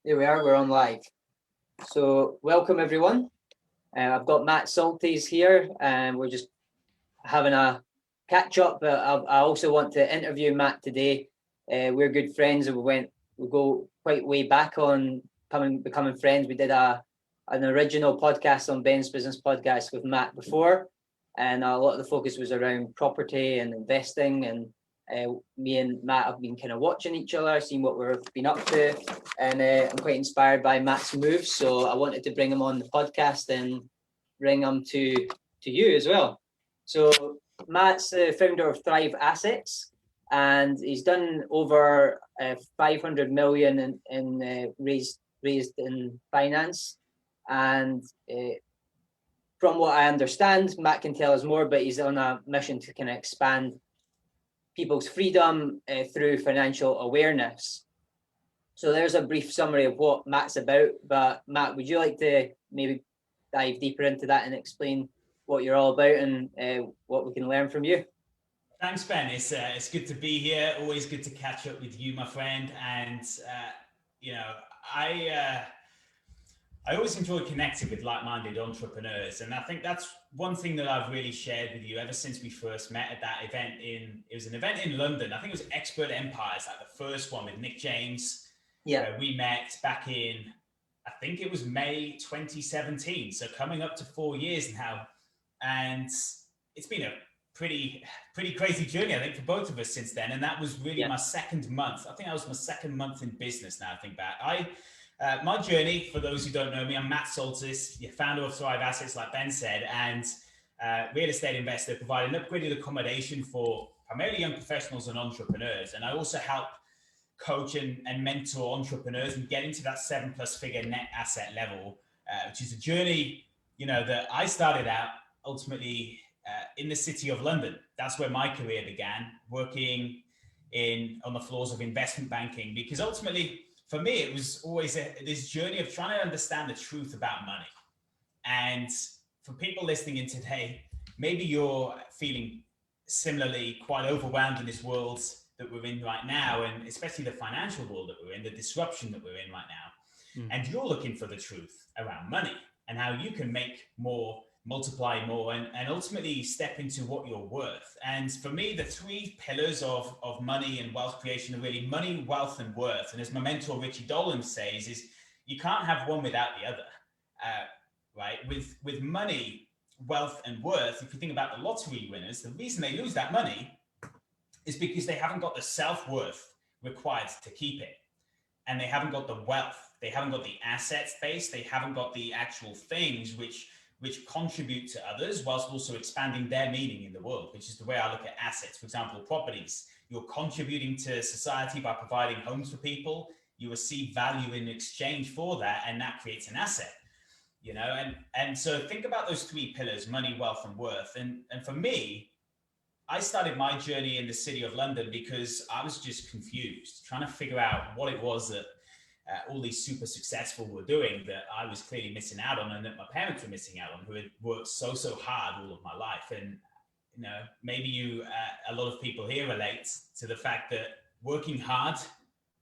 There we are, we're on live. So welcome everyone. I've got Matt Soltys here and we're just having a catch up, but I also want to interview Matt today. We're good friends and we go quite way back on becoming friends. We did an original podcast on Ben's Business Podcast with Matt before, and a lot of the focus was around property and investing, and me and Matt have been kind of watching each other, seeing what we've been up to, and I'm quite inspired by Matt's moves, so I wanted to bring him on the podcast and bring him to you as well. So Matt's the founder of Thrive Assets, and he's done over 500 million in raised in finance. And from what I understand, Matt can tell us more, but he's on a mission to kind of expand people's freedom through financial awareness. So there's a brief summary of what Matt's about. But Matt, would you like to maybe dive deeper into that and explain what you're all about and what we can learn from you? Thanks, Ben. It's good to be here. Always good to catch up with you, my friend. And I always enjoy connecting with like-minded entrepreneurs, and I think that's one thing that I've really shared with you ever since we first met at that event. It was an event in London. I think it was Expert Empires, like the first one with Nick James. Yeah, where we met back in, I think it was May 2017. So coming up to 4 years now, and it's been a pretty crazy journey, I think, for both of us since then. And that was really my second month. I think that was my second month in business now I think back. My journey, for those who don't know me, I'm Matt Soltys, founder of Thrive Assets, like Ben said, and real estate investor, providing upgraded accommodation for primarily young professionals and entrepreneurs. And I also help coach and mentor entrepreneurs and get into that 7+ figure net asset level, which is a journey, that I started out ultimately in the city of London. That's where my career began, working on the floors of investment banking, because ultimately, for me, it was always this journey of trying to understand the truth about money. And for people listening in today, maybe you're feeling similarly quite overwhelmed in this world that we're in right now, and especially the financial world that we're in, the disruption that we're in right now. And you're looking for the truth around money and how you can make more, multiply more, and ultimately step into what you're worth. And for me, the three pillars of money and wealth creation are really money, wealth, and worth. And as my mentor Richie Dolan says, is you can't have one without the other, right? With money, wealth, and worth, if you think about the lottery winners, the reason they lose that money is because they haven't got the self-worth required to keep it. And they haven't got the wealth, they haven't got the assets base, they haven't got the actual things which contribute to others whilst also expanding their meaning in the world, which is the way I look at assets. For example, properties. You're contributing to society by providing homes for people. You receive value in exchange for that, and that creates an asset. And so think about those three pillars: money, wealth, and worth. And for me, I started my journey in the city of London because I was just confused, trying to figure out what it was that all these super successful were doing that I was clearly missing out on, and that my parents were missing out on, who had worked so hard all of my life. And maybe a lot of people here relate to the fact that working hard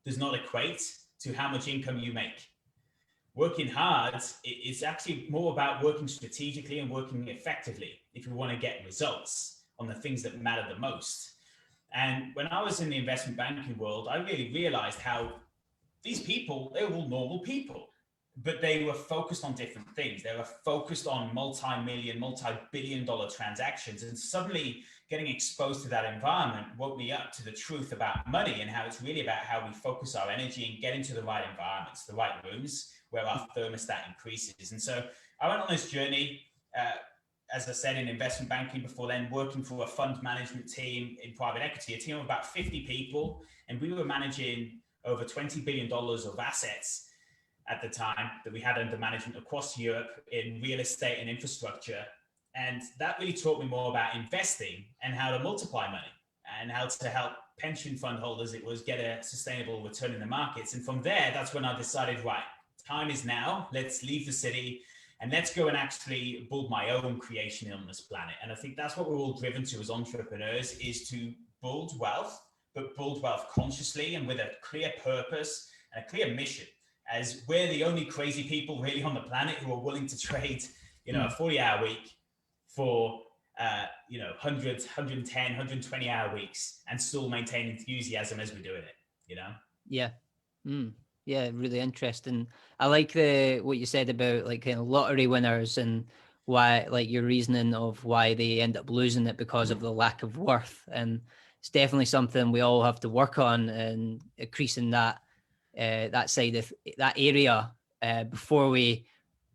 does not equate to how much income you make. Working hard is actually more about working strategically and working effectively if you want to get results on the things that matter the most. And when I was in the investment banking world, I really realized how these people, they were all normal people, but they were focused on different things. They were focused on multi-million, multi-billion dollar transactions. And suddenly getting exposed to that environment woke me up to the truth about money and how it's really about how we focus our energy and get into the right environments, the right rooms where our thermostat increases. And so I went on this journey, as I said, in investment banking before then, working for a fund management team in private equity, a team of about 50 people. And we were managing over $20 billion of assets at the time that we had under management across Europe in real estate and infrastructure. And that really taught me more about investing and how to multiply money and how to help pension fund holders, get a sustainable return in the markets. And from there, that's when I decided, right, time is now, let's leave the city and let's go and actually build my own creation on this planet. And I think that's what we're all driven to as entrepreneurs, is to build wealth, but build wealth consciously and with a clear purpose and a clear mission. as we're the only crazy people really on the planet who are willing to trade, a 40-hour week for 100, 110, 120-hour weeks and still maintain enthusiasm as we're doing it. Yeah. Yeah, really interesting. I like what you said about like kind of lottery winners and why, like, your reasoning of why they end up losing it because of the lack of worth. And it's definitely something we all have to work on, and increasing that side of that area before we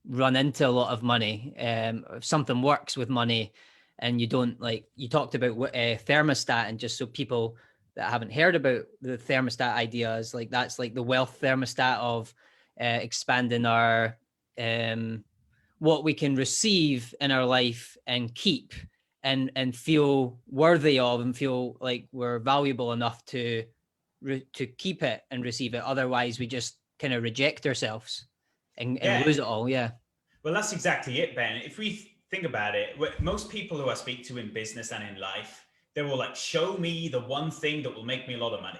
run into a lot of money. If something works with money and you don't, like you talked about thermostat, and just so people that haven't heard about the thermostat ideas, like that's like the wealth thermostat of expanding our what we can receive in our life and keep and feel worthy of, and feel like we're valuable enough to keep it and receive it. Otherwise we just kind of reject ourselves and lose it all. Yeah. Well, that's exactly it, Ben. If we think about it, most people who I speak to in business and in life, they're all like, show me the one thing that will make me a lot of money.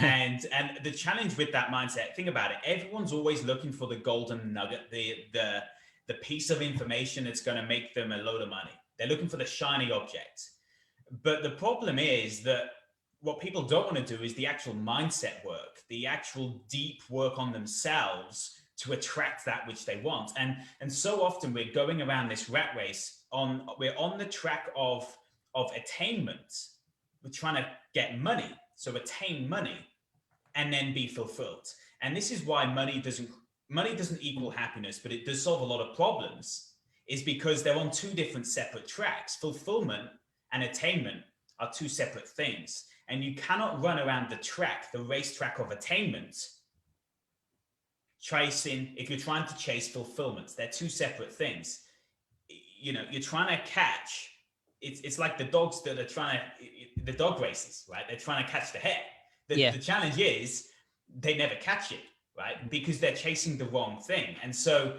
and the challenge with that mindset, think about it, everyone's always looking for the golden nugget, the piece of information that's going to make them a load of money. They're looking for the shiny object. But the problem is that what people don't want to do is the actual mindset work, the actual deep work on themselves to attract that which they want. And so often we're going around this rat race we're on the track of attainment. We're trying to get money, so attain money and then be fulfilled. And this is why money doesn't equal happiness, but it does solve a lot of problems, is because they're on two different separate tracks. Fulfillment and attainment are two separate things. And you cannot run around the racetrack of attainment, if you're trying to chase fulfillment. They're two separate things. You're trying to catch, it's like the dogs that are trying to, the dog races, right? They're trying to catch the hare. The challenge is they never catch it, right? Because they're chasing the wrong thing. And so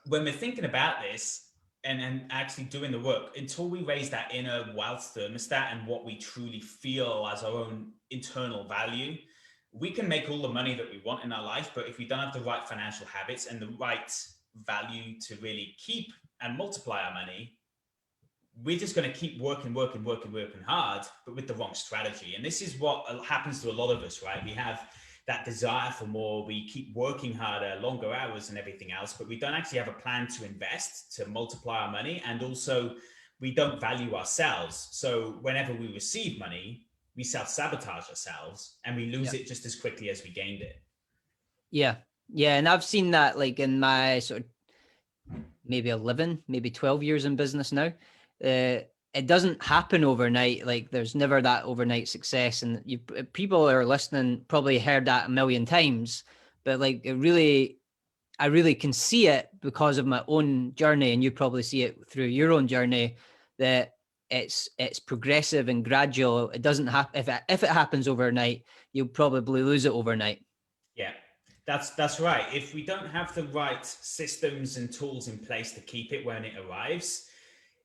when we're thinking about this and actually doing the work, until we raise that inner wealth thermostat and what we truly feel as our own internal value, we can make all the money that we want in our life. But if we don't have the right financial habits and the right value to really keep and multiply our money, we're just going to keep working hard, but with the wrong strategy. And this is what happens to a lot of us, right? We have that desire for more. We keep working harder, longer hours and everything else, but we don't actually have a plan to invest, to multiply our money. And also we don't value ourselves. So whenever we receive money, we self-sabotage ourselves and we lose it just as quickly as we gained it. Yeah. Yeah. And I've seen that like in my sort of maybe 11, maybe 12 years in business now. It doesn't happen overnight. Like there's never that overnight success. And people are listening probably heard that a million times, but like I really can see it because of my own journey. And you probably see it through your own journey, that it's progressive and gradual. It doesn't happen. If it happens overnight, you'll probably lose it overnight. Yeah, that's right. If we don't have the right systems and tools in place to keep it when it arrives,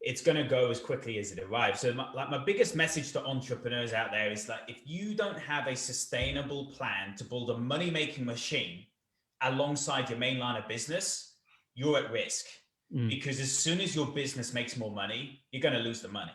it's going to go as quickly as it arrives. So my biggest message to entrepreneurs out there is that if you don't have a sustainable plan to build a money-making machine alongside your main line of business, you're at risk. Because as soon as your business makes more money, you're going to lose the money.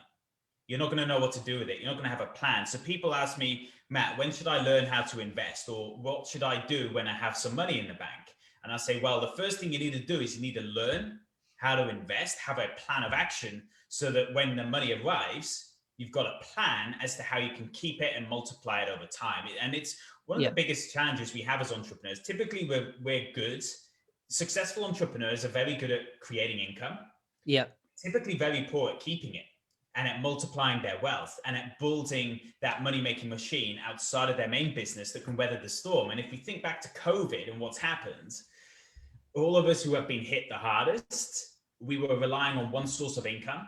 You're not going to know what to do with it. You're not going to have a plan. So people ask me, Matt, when should I learn how to invest? Or what should I do when I have some money in the bank? And I say, well, the first thing you need to do is you need to learn how to invest, have a plan of action, so that when the money arrives, you've got a plan as to how you can keep it and multiply it over time. And it's one of the biggest challenges we have as entrepreneurs. Typically, we're good. Successful entrepreneurs are very good at creating income. Yeah. Typically very poor at keeping it and at multiplying their wealth and at building that money-making machine outside of their main business that can weather the storm. And if we think back to COVID and what's happened, all of us who have been hit the hardest, we were relying on one source of income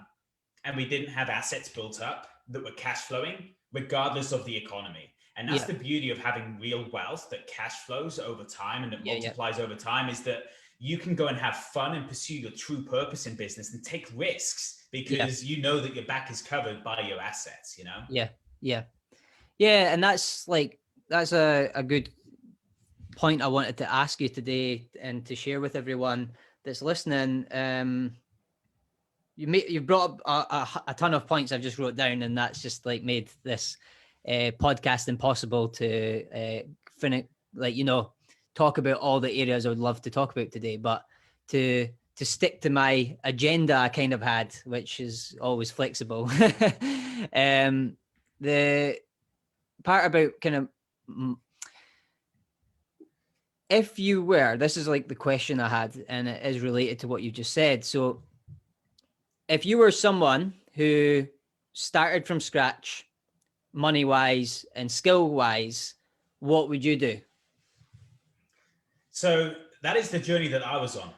and we didn't have assets built up that were cash flowing regardless of the economy. And that's the beauty of having real wealth that cash flows over time and that multiplies over time, is that you can go and have fun and pursue your true purpose in business and take risks because you know that your back is covered by your assets, Yeah. And that's a good point I wanted to ask you today and to share with everyone that's listening. You brought up a ton of points I've just wrote down, and that's just like made this podcast impossible to finish, like, talk about all the areas I would love to talk about today. But to stick to my agenda I kind of had, which is always flexible. The part about kind of, if you were, this is like the question I had, and it is related to what you just said. So if you were someone who started from scratch, money wise and skill wise, what would you do? So that is the journey that I was on.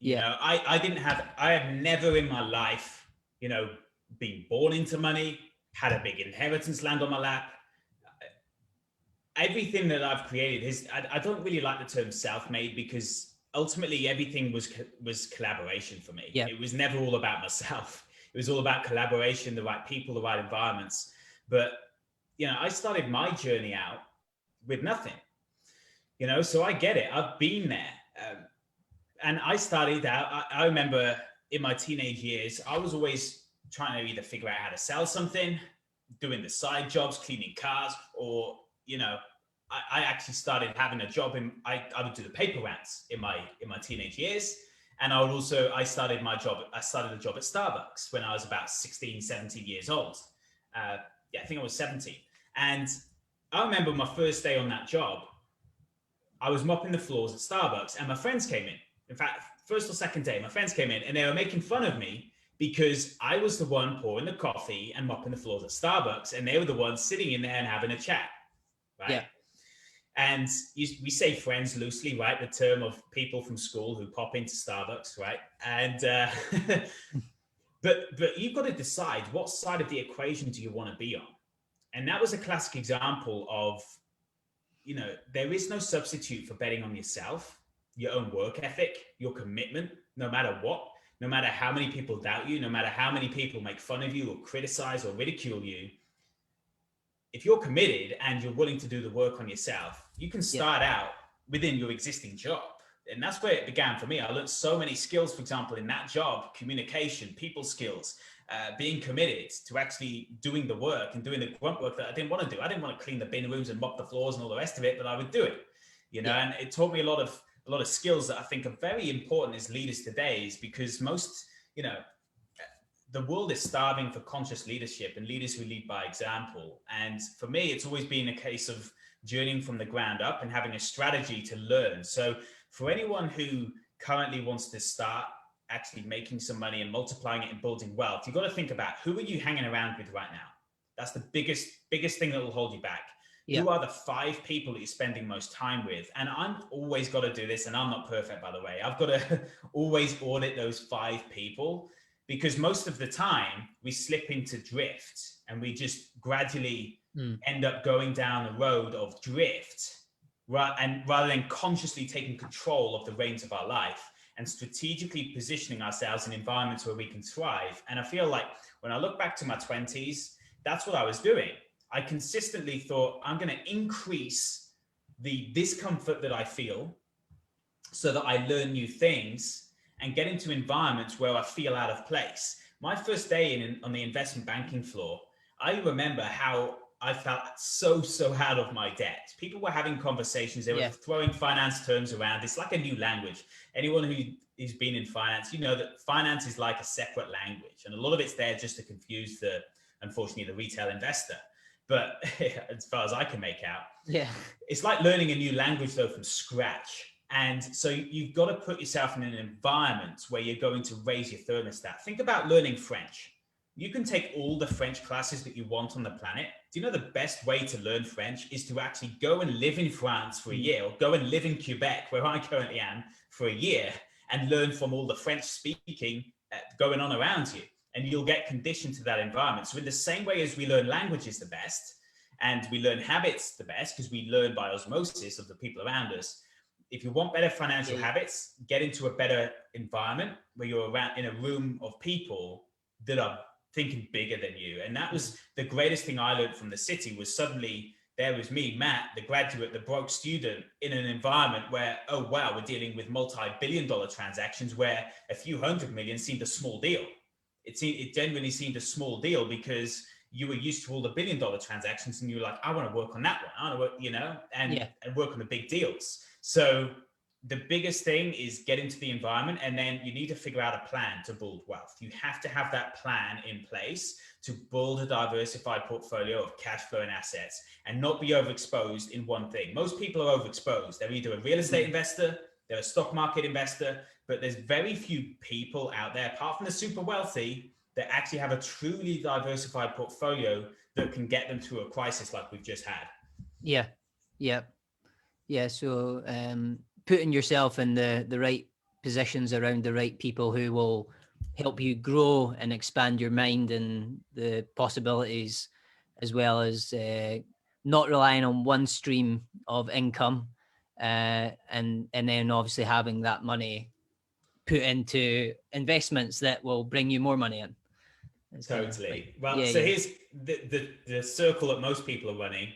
I have never in my life, been born into money, had a big inheritance land on my lap. Everything that I've created is, I don't really like the term self-made, because ultimately everything was collaboration for me. It was never all about myself. It was all about collaboration, the right people, the right environments. But, I started my journey out with nothing, so I get it. I've been there. And I started out, I remember in my teenage years, I was always trying to either figure out how to sell something, doing the side jobs, cleaning cars, or, I actually started having a job I would do the paper rounds in my teenage years. And I started a job at Starbucks when I was about 16, 17 years old. I think I was 17. And I remember my first day on that job, I was mopping the floors at Starbucks and my friends came in. In fact, first or second day, my friends came in and they were making fun of me because I was the one pouring the coffee and mopping the floors at Starbucks, and they were the ones sitting in there and having a chat, right? Yeah. And we say friends loosely, right? The term of people from school who pop into Starbucks, right? And but you've got to decide, what side of the equation do you want to be on? And that was a classic example of, there is no substitute for betting on yourself, your own work ethic, your commitment, no matter what, no matter how many people doubt you, no matter how many people make fun of you or criticize or ridicule you. If you're committed and you're willing to do the work on yourself, you can start out within your existing job. And that's where it began for me. I learned so many skills, for example, in that job: communication, people skills, being committed to actually doing the work and doing the grunt work that I didn't want to do. I didn't want to clean the bin rooms and mop the floors and all the rest of it, but I would do it, and it taught me a lot of skills that I think are very important as leaders today, is because most, the world is starving for conscious leadership and leaders who lead by example. And for me, it's always been a case of journeying from the ground up and having a strategy to learn. So for anyone who currently wants to start actually making some money and multiplying it and building wealth, you've got to think about, who are you hanging around with right now? That's the biggest thing that will hold you back. Yeah. Who are the 5 people that you're spending most time with? And I'm always got to do this, and I'm not perfect, by the way. I've got to always audit those 5 people, because most of the time we slip into drift and we just gradually end up going down the road of drift, rather than consciously taking control of the reins of our life and strategically positioning ourselves in environments where we can thrive. And I feel like when I look back to my 20s, that's what I was doing. I consistently thought, I'm going to increase the discomfort that I feel so that I learn new things and get into environments where I feel out of place. My first day on the investment banking floor, I remember how I felt so out of my depth. People were having conversations. They were throwing finance terms around. It's like a new language. Anyone who's been in finance, you know that finance is like a separate language. And a lot of it's there just to confuse unfortunately, the retail investor. But as far as I can make out, it's like learning a new language, though, from scratch. And so you've got to put yourself in an environment where you're going to raise your thermostat. Think about learning French. You can take all the French classes that you want on the planet. Do you know the best way to learn French is to actually go and live in France for a year, or go and live in Quebec, where I currently am, for a year, and learn from all the French speaking going on around you. And you'll get conditioned to that environment. So in the same way as we learn languages the best, and we learn habits the best, because we learn by osmosis of the people around us, if you want better financial habits, get into a better environment where you're around in a room of people that are thinking bigger than you. And that was the greatest thing I learned from the city, was suddenly there was me, Matt, the graduate, the broke student, in an environment where, oh, wow, we're dealing with multi-billion-dollar transactions where a few $100 million seemed a small deal. It genuinely seemed a small deal because you were used to all the billion-dollar transactions and you were like, I want to work on that one. I want to work, and work on the big deals. So the biggest thing is get into the environment, and then you need to figure out a plan to build wealth. You have to have that plan in place to build a diversified portfolio of cash flow and assets and not be overexposed in one thing. Most people are overexposed. They're either a real estate investor, they're a stock market investor, but there's very few people out there, apart from the super wealthy, that actually have a truly diversified portfolio that can get them through a crisis like we've just had. So putting yourself in the right positions around the right people who will help you grow and expand your mind and the possibilities, as well as not relying on one stream of income, and then obviously having that money put into investments that will bring you more money in. It's totally. Here's the circle that most people are running.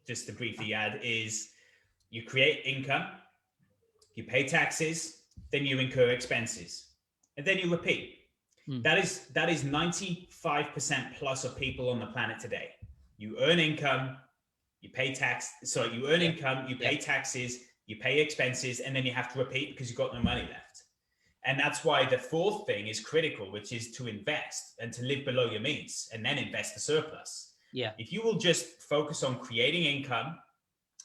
Just to briefly add, is you create income, you pay taxes, then you incur expenses, and then you repeat. That is 95% plus of people on the planet today. You earn income, you pay tax. So you earn income, you pay taxes, you pay expenses, and then you have to repeat because you've got no money left. And that's why the fourth thing is critical, which is to invest and to live below your means and then invest the surplus. If you will just focus on creating income,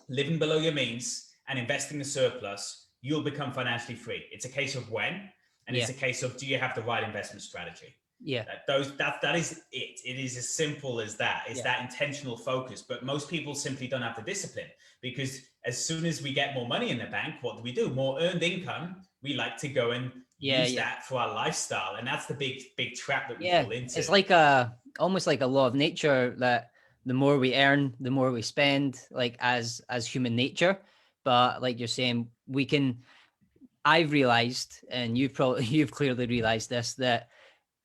living below your means, and investing the surplus, you'll become financially free. It's a case of when, and it's a case of, do you have the right investment strategy? That is it. It is as simple as that. It's that intentional focus. But most people simply don't have the discipline, because as soon as we get more money in the bank, what do? More earned income. We like to go and use that for our lifestyle, and that's the big trap that we fall into. It's like almost like a law of nature, that the more we earn, the more we spend, like as human nature. But like you're saying, I've realized, and you've clearly realized this, that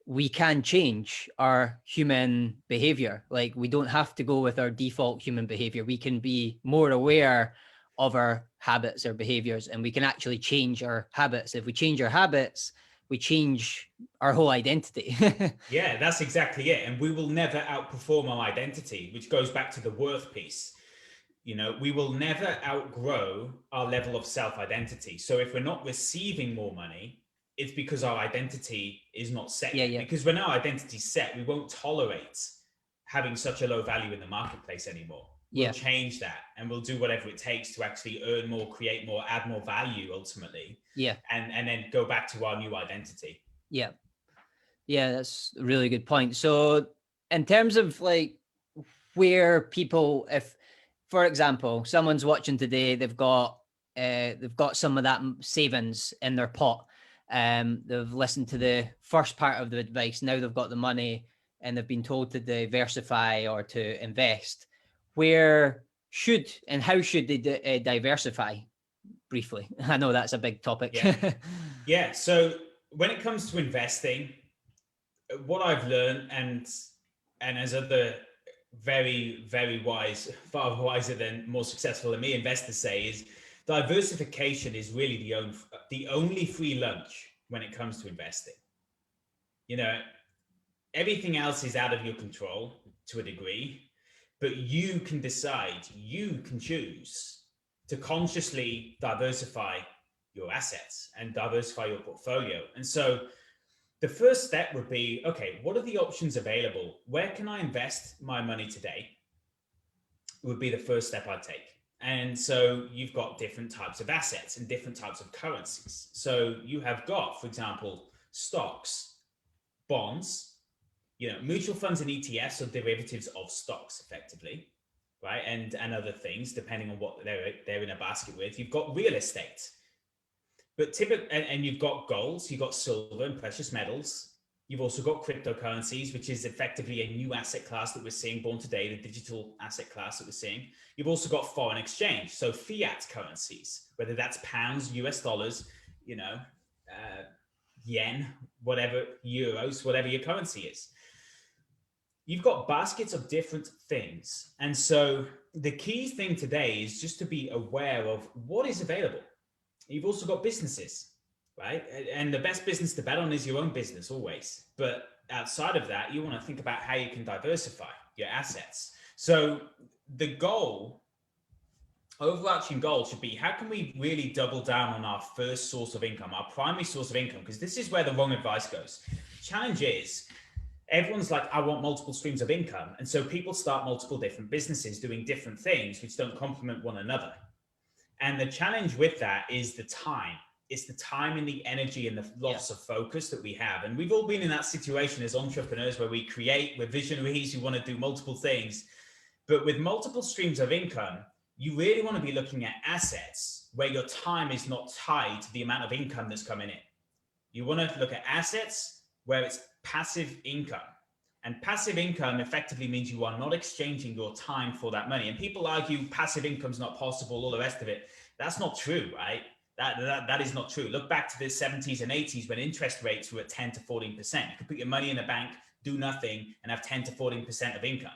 we can change our human behavior. Like, we don't have to go with our default human behavior. We can be more aware of our habits or behaviors, and we can actually change our habits. If we change our habits, we change our whole identity. Yeah, that's exactly it. And we will never outperform our identity, which goes back to the worth piece. We will never outgrow our level of self-identity. So if we're not receiving more money, it's because our identity is not set yet. Because when our identity is set, we won't tolerate having such a low value in the marketplace anymore. We'll change that, and we'll do whatever it takes to actually earn more, create more, add more value ultimately. And then go back to our new identity. That's a really good point. So in terms of like where people, if, for example, someone's watching today, they've got some of that savings in their pot. They've listened to the first part of the advice. Now they've got the money and they've been told to diversify or to invest. Where should and how should they diversify? Briefly, I know that's a big topic. So when it comes to investing, what I've learned, and as other very, very wise, far wiser than, more successful than me investors say, is diversification is really the only free lunch when it comes to investing. Everything else is out of your control to a degree, but you can decide, you can choose to consciously diversify your assets and diversify your portfolio. And so the first step would be, okay, what are the options available? Where can I invest my money today? Would be the first step I'd take. And so you've got different types of assets and different types of currencies. So you have got, for example, stocks, bonds, mutual funds and ETFs are derivatives of stocks effectively, right? And other things, depending on what they're in a basket with. You've got real estate, but and you've got gold, you've got silver and precious metals. You've also got cryptocurrencies, which is effectively a new asset class that we're seeing born today, the digital asset class that we're seeing. You've also got foreign exchange, so fiat currencies, whether that's pounds, US dollars, yen, whatever, euros, whatever your currency is. you've got baskets of different things. And so the key thing today is just to be aware of what is available. You've also got businesses, right? And the best business to bet on is your own business always. But outside of that, you want to think about how you can diversify your assets. So the overarching goal should be, how can we really double down on our first source of income, our primary source of income? Because this is where the wrong advice goes. The challenge is, everyone's like, I want multiple streams of income. And so people start multiple different businesses doing different things which don't complement one another. And the challenge with that is the time. It's the time and the energy and the loss of focus that we have. And we've all been in that situation as entrepreneurs where we create, we're visionaries, who want to do multiple things. But with multiple streams of income, you really want to be looking at assets where your time is not tied to the amount of income that's coming in. You want to look at assets where it's passive income. And passive income effectively means you are not exchanging your time for that money. And people argue passive income is not possible, all the rest of it. That's not true, right? That is not true. Look back to the 70s and 80s when interest rates were at 10 to 14%. You could put your money in a bank, do nothing, and have 10 to 14% of income,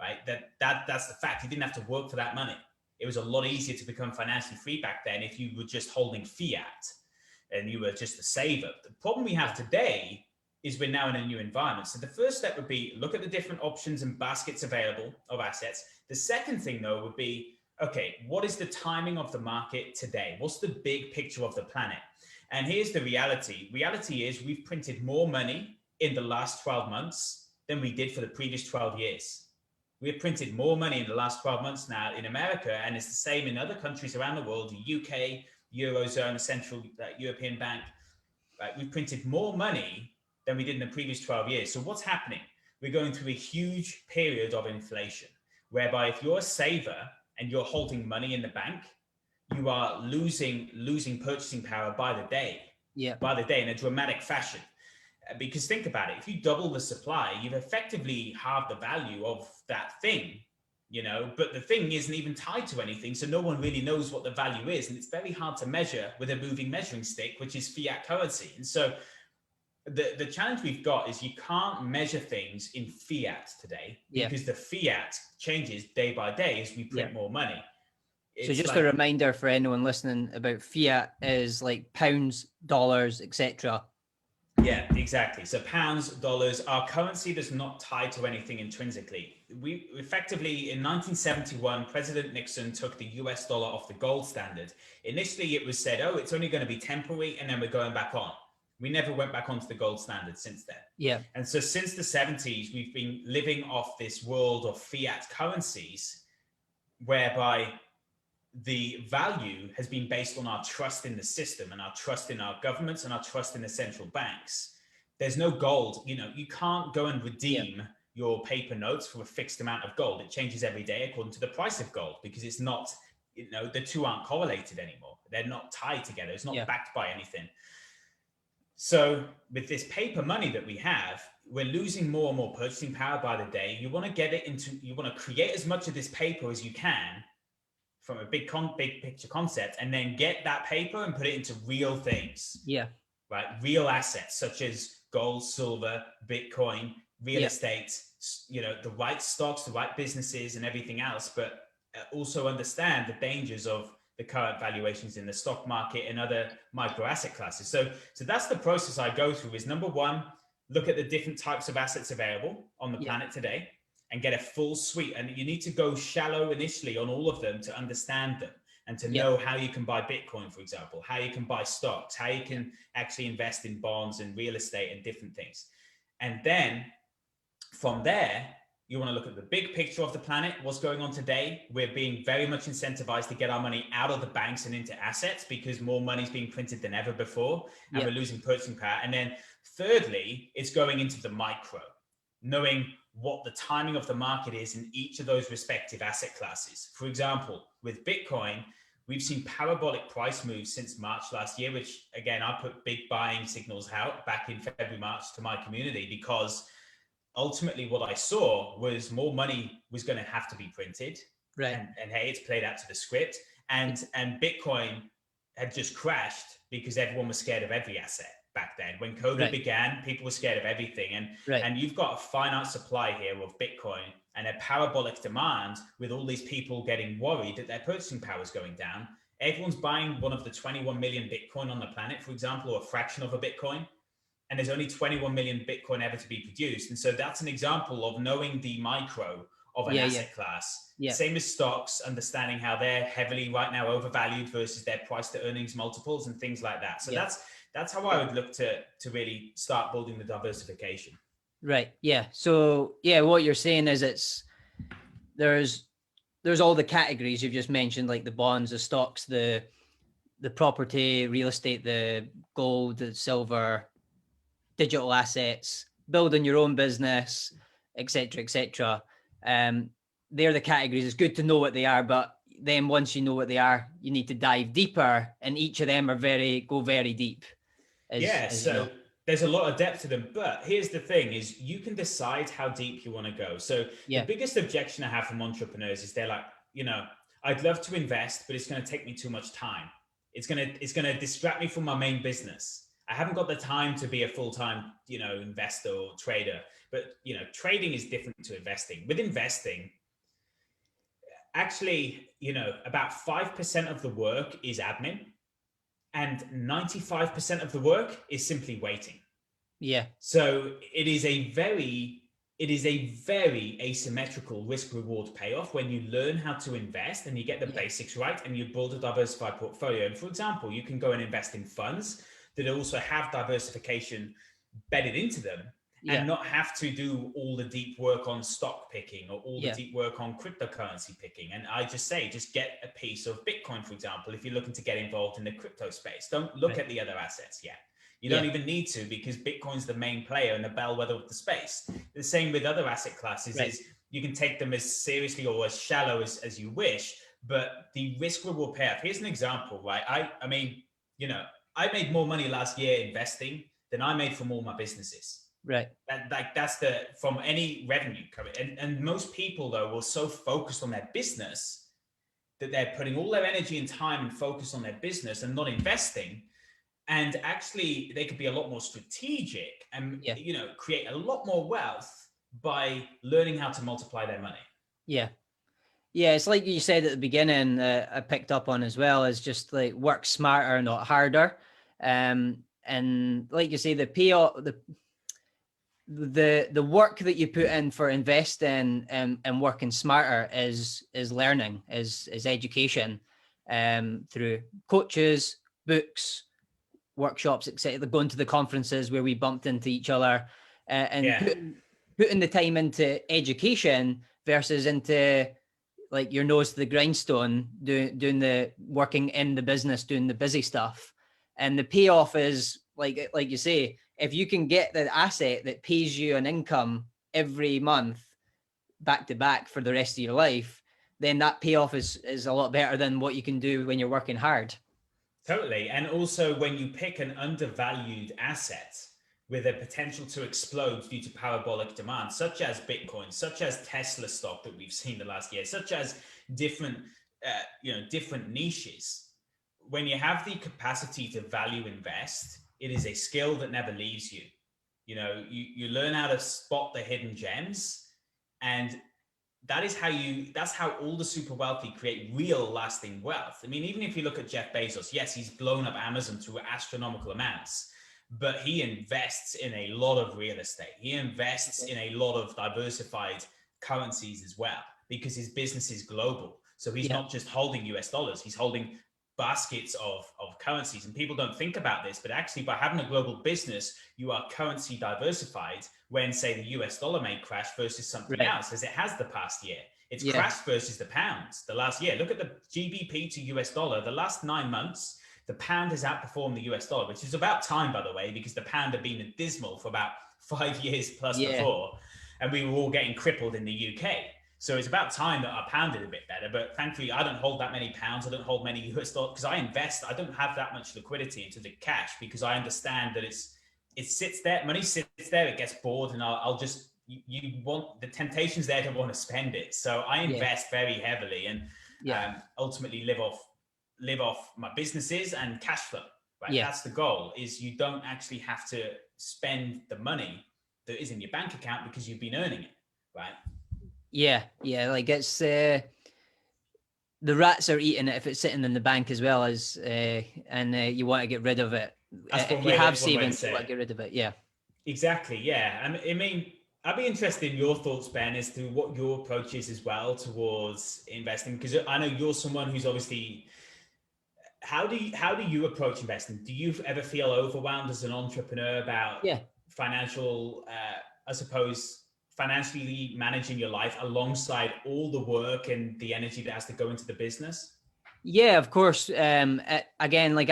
right? That's the fact. You didn't have to work for that money. It was a lot easier to become financially free back then if you were just holding fiat and you were just a saver. The problem we have today is we're now in a new environment. So the first step would be look at the different options and baskets available of assets. The second thing, though, would be, okay, what is the timing of the market today? What's the big picture of the planet? And here's the reality. Reality is we've printed more money in the last 12 months than we did for the previous 12 years. We have printed more money in the last 12 months now in America, and it's the same in other countries around the world, the UK, Eurozone, Central European Bank. Right? We've printed more money than we did in the previous 12 years. So what's happening? We're going through a huge period of inflation, whereby if you're a saver and you're holding money in the bank, you are losing purchasing power by the day, in a dramatic fashion. Because think about it, if you double the supply, you've effectively halved the value of that thing, but the thing isn't even tied to anything. So no one really knows what the value is. And it's very hard to measure with a moving measuring stick, which is fiat currency. And so the challenge we've got is you can't measure things in fiat today because the fiat changes day by day as we print more money. So just a reminder for anyone listening about fiat is like pounds, dollars, etc. Yeah, exactly. So pounds, dollars, our currency that's not tied to anything intrinsically. We effectively, in 1971, President Nixon took the US dollar off the gold standard. Initially, it was said, oh, it's only going to be temporary, and then we're going back on. We never went back onto the gold standard since then. Yeah. And so since the 70s, we've been living off this world of fiat currencies, whereby the value has been based on our trust in the system and our trust in our governments and our trust in the central banks. There's no gold. You can't go and redeem your paper notes for a fixed amount of gold. It changes every day according to the price of gold, because it's not, the two aren't correlated anymore. They're not tied together. It's not backed by anything. So with this paper money that we have, we're losing more and more purchasing power by the day. You want to create as much of this paper as you can from a big picture concept, and then get that paper and put it into real things. Yeah. Right. Real assets such as gold, silver, Bitcoin, real estate, the right stocks, the right businesses and everything else, but also understand the dangers of the current valuations in the stock market and other micro asset classes. So that's the process I go through. Is number one, look at the different types of assets available on the planet today and get a full suite. And you need to go shallow initially on all of them to understand them and to know how you can buy Bitcoin, for example, how you can buy stocks, how you can actually invest in bonds and real estate and different things. And then from there, you want to look at the big picture of the planet, what's going on today. We're being very much incentivized to get our money out of the banks and into assets because more money is being printed than ever before, and we're losing purchasing power. And then thirdly, it's going into the micro, knowing what the timing of the market is in each of those respective asset classes. For example, with Bitcoin, we've seen parabolic price moves since March last year, which again, I put big buying signals out back in February, March to my community, because ultimately what I saw was more money was going to have to be printed. Right. And hey, it's played out to the script. And Bitcoin had just crashed because everyone was scared of every asset. back then. When COVID began, people were scared of everything. And you've got a finite supply here of Bitcoin and a parabolic demand with all these people getting worried that their purchasing power is going down. Everyone's buying one of the 21 million Bitcoin on the planet, for example, or a fraction of a Bitcoin. And there's only 21 million Bitcoin ever to be produced. And so that's an example of knowing the micro of an asset class. Same as stocks, understanding how they're heavily right now overvalued versus their price to earnings multiples and things like that. So that's how I would look to really start building the diversification. Right. Yeah. So what you're saying is there's all the categories you've just mentioned, like the bonds, the stocks, the property, real estate, the gold, the silver, digital assets, building your own business, etc., etc. They're the categories. It's good to know what they are, but then once you know what they are, you need to dive deeper, and each of them go very deep. So there's a lot of depth to them, but here's the thing: is you can decide how deep you want to go. So the biggest objection I have from entrepreneurs is they're like, I'd love to invest, but it's going to take me too much time. It's going to distract me from my main business. I haven't got the time to be a full-time, investor or trader. But, trading is different to investing. With investing, actually, about 5% of the work is admin and 95% of the work is simply waiting. Yeah. So it is a very asymmetrical risk-reward payoff when you learn how to invest and you get the basics right and you build a diversified portfolio. And for example, you can go and invest in funds that also have diversification bedded into them and not have to do all the deep work on stock picking or all the deep work on cryptocurrency picking. And I just say, just get a piece of Bitcoin, for example, if you're looking to get involved in the crypto space. Don't look at the other assets yet. You don't even need to, because Bitcoin's the main player and the bellwether of the space. The same with other asset classes is you can take them as seriously or as shallow as you wish, but the risk reward payoff. Here's an example, right? I mean, I made more money last year investing than I made from all my businesses. Right. That's from any revenue coming. And most people though were so focused on their business that they're putting all their energy and time and focus on their business and not investing. And actually they could be a lot more strategic and, create a lot more wealth by learning how to multiply their money. Yeah. Yeah, it's like you said at the beginning, I picked up on as well, is just like work smarter, not harder. And like you say, the payoff, the work that you put in for investing and working smarter is learning, is education, through coaches, books, workshops, etc. Going to the conferences where we bumped into each other, and putting the time into education versus into like your nose to the grindstone, doing the working in the business, doing the busy stuff. And the payoff is like you say, if you can get the asset that pays you an income every month back to back for the rest of your life, then that payoff is a lot better than what you can do when you're working hard. Totally. And also when you pick an undervalued asset with a potential to explode due to parabolic demand, such as Bitcoin, such as Tesla stock that we've seen the last year, such as different niches. When you have the capacity to value invest, it is a skill that never leaves you. You learn how to spot the hidden gems, and that's how all the super wealthy create real lasting wealth. I mean, even if you look at Jeff Bezos, yes, he's blown up Amazon to astronomical amounts, but he invests in a lot of real estate. He invests in a lot of diversified currencies as well, because his business is global. So he's not just holding US dollars, he's holding baskets of currencies. And people don't think about this, but actually by having a global business, you are currency diversified when, say, the US dollar may crash versus something else, as it has the past year. It's crashed versus the pounds the last year. Look at the GBP to US dollar. The last 9 months, the pound has outperformed the US dollar, which is about time, by the way, because the pound had been dismal for about 5 years plus before, and we were all getting crippled in the UK. So it's about time that our pound did a bit better. But thankfully, I don't hold that many pounds. I don't hold many US dollars because I invest. I don't have that much liquidity into the cash, because I understand that it sits there. Money sits there. It gets bored, and I'll just, you want, the temptation's there to want to spend it. So I invest very heavily and ultimately live off my businesses and cash flow. right? Yeah. That's the goal, is you don't actually have to spend the money that is in your bank account because you've been earning it, right? Yeah. Like it's the rats are eating it if it's sitting in the bank as well as and you want to get rid of it. That's If you have one way to savings, you say want to it. get rid of it. Yeah. Exactly, yeah. I mean, I'd be interested in your thoughts, Ben, as to what your approach is as well towards investing, because I know you're someone who's obviously. How do you approach investing? Do you ever feel overwhelmed as an entrepreneur about Yeah. financial, I suppose, financially managing your life alongside all the work and the energy that has to go into the business? Yeah, of course. Again, like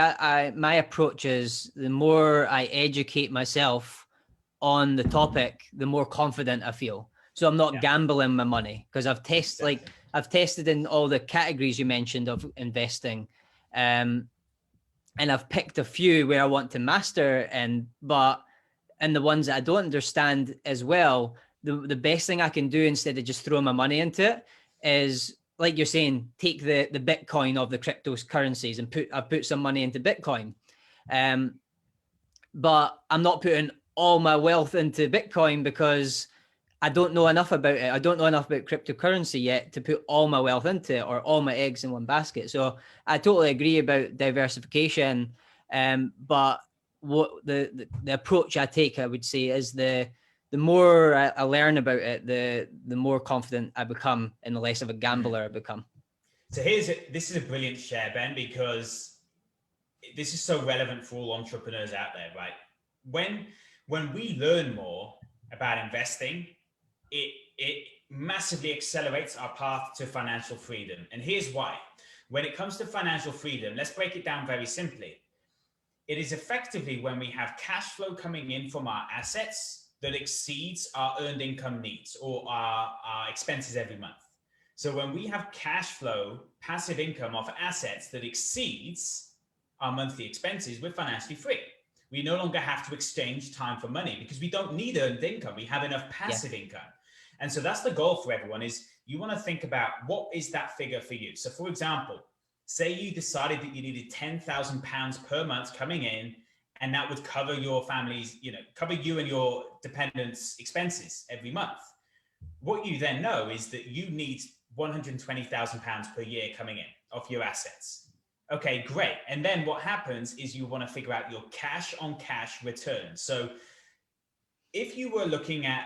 my approach is the more I educate myself on the topic, the more confident I feel. So I'm not Yeah, gambling my money because exactly. I've tested in all the categories you mentioned of investing, and I've picked a few where I want to master, and the ones that I don't understand as well. The best thing I can do instead of just throwing my money into it is, like you're saying, take the Bitcoin of the cryptocurrencies and I put some money into Bitcoin. But I'm not putting all my wealth into Bitcoin because I don't know enough about it. I don't know enough about cryptocurrency yet to put all my wealth into it or all my eggs in one basket. So I totally agree about diversification. But what the approach I take, I would say, is the more I learn about it, the more confident I become and the less of a gambler I become. So this is a brilliant share, Ben, because this is so relevant for all entrepreneurs out there, right? When we learn more about investing, it massively accelerates our path to financial freedom. And here's why. When it comes to financial freedom, let's break it down very simply. It is effectively when we have cash flow coming in from our assets that exceeds our earned income needs or our expenses every month. So when we have cash flow, passive income off assets that exceeds our monthly expenses, we're financially free. We no longer have to exchange time for money because we don't need earned income. We have enough passive income. And so that's the goal for everyone, is you want to think about what is that figure for you. So for example, say you decided that you needed £10,000 per month coming in, and that would cover your family's, cover you and your dependents' expenses every month. What you then know is that you need £120,000 per year coming in off your assets. Okay, great. And then what happens is you want to figure out your cash on cash return. So if you were looking at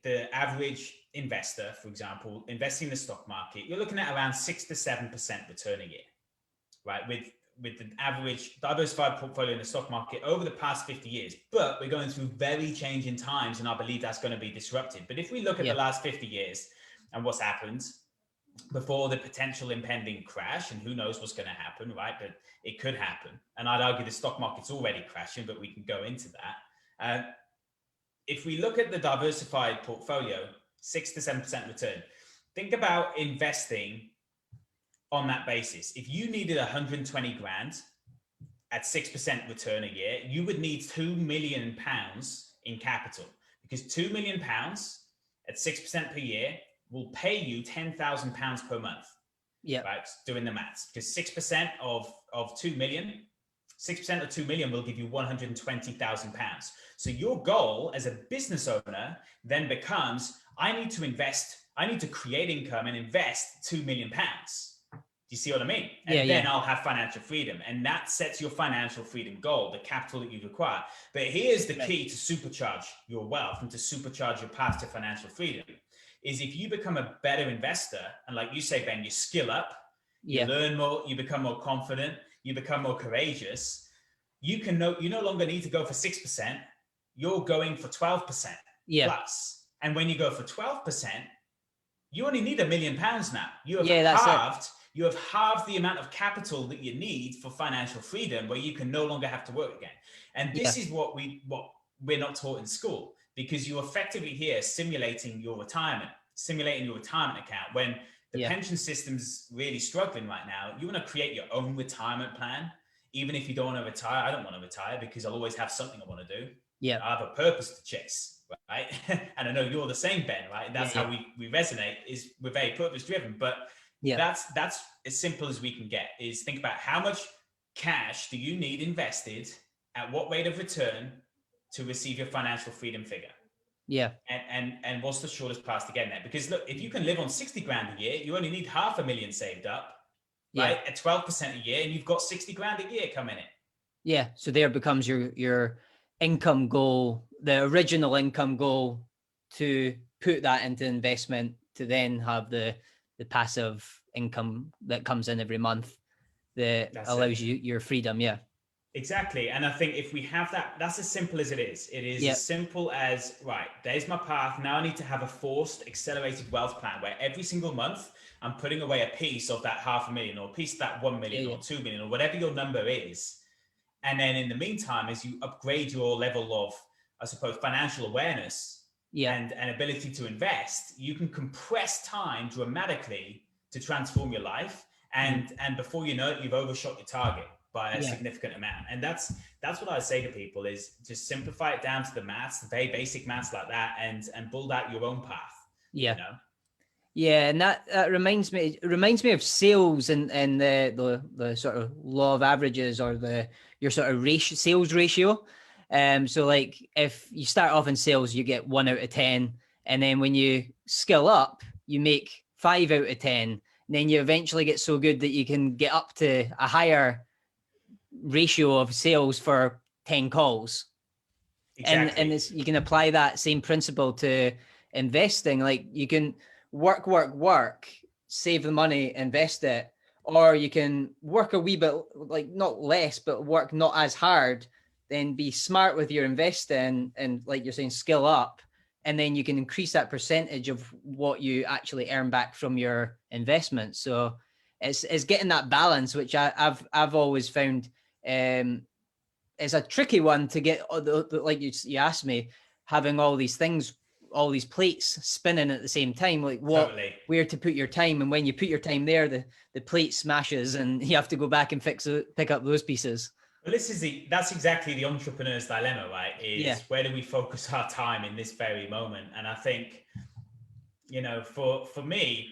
the average investor, for example, investing in the stock market, you're looking at around 6 to 7% return a year, right? With the average diversified portfolio in the stock market over the past 50 years. But we're going through very changing times, and I believe that's going to be disrupted. But if we look at the last 50 years and what's happened before the potential impending crash, and who knows what's going to happen, right? But it could happen. And I'd argue the stock market's already crashing, but we can go into that. If we look at the diversified portfolio, 6 to 7% return, think about investing on that basis. If you needed 120 grand at 6% return a year, you would need £2 million in capital, because £2 million at 6% per year will pay you £10,000 per month. Yeah. Right. Doing the maths, because 6% of 2 million, 6% of 2 million will give you £120,000. So your goal as a business owner then becomes, I need to create income and invest £2 million. Do you see what I mean? And then I'll have financial freedom. And that sets your financial freedom goal, the capital that you require. But here's the key to supercharge your wealth and to supercharge your path to financial freedom, is if you become a better investor, and like you say, Ben, you skill up, you learn more, you become more confident, you become more courageous, you no longer need to go for 6%, you're going for 12% plus. And when you go for 12%, you only need £1 million now. You have halved the amount of capital that you need for financial freedom, where you can no longer have to work again. And this is what we're not taught in school, because you're effectively here simulating your retirement account. When the pension system's really struggling right now, you want to create your own retirement plan, even if you don't want to retire. I don't want to retire because I'll always have something I want to do. Yeah. I have a purpose to chase, right? And I know you're the same, Ben, right? That's how we resonate, is we're very purpose driven. But that's as simple as we can get, is think about how much cash do you need invested at what rate of return to receive your financial freedom figure? Yeah. And what's the shortest path to getting there? Because look, if you can live on 60 grand a year, you only need 500,000 saved up, right? At 12% a year, and you've got 60 grand a year coming in. Yeah. So there becomes your income goal, the original income goal, to put that into investment to then have the passive income that comes in every month that allows you your freedom. Yeah. Exactly. And I think if we have that, that's as simple as it is. It is as simple as, right, there's my path. Now I need to have a forced accelerated wealth plan where every single month I'm putting away a piece of that 500,000 or a piece of that 1 million or 2 million or whatever your number is. And then in the meantime, as you upgrade your level of, I suppose, financial awareness and ability to invest, you can compress time dramatically to transform your life. And before you know it, you've overshot your target by a significant amount. And that's what I say to people is just simplify it down to the maths, the very basic maths like that, and build out your own path. Yeah. You know? Yeah, and that reminds me of sales and the sort of law of averages, or your sort of sales ratio. So like if you start off in sales, you get 1 out of 10, and then when you skill up, you make 5 out of 10. And then you eventually get so good that you can get up to a higher ratio of sales for 10 calls. Exactly. And it's, you can apply that same principle to investing. Like you can work, save the money, invest it, or you can work a wee bit, like not less, but work not as hard, then be smart with your investing and like you're saying, skill up, and then you can increase that percentage of what you actually earn back from your investment. So it's getting that balance, which I've always found it's a tricky one to get. Like you asked me, having all these things, all these plates spinning at the same time, like where to put your time, and when you put your time there, the plate smashes and you have to go back and pick up those pieces. Well, that's exactly the entrepreneur's dilemma, right? Where do we focus our time in this very moment? And I think, for me,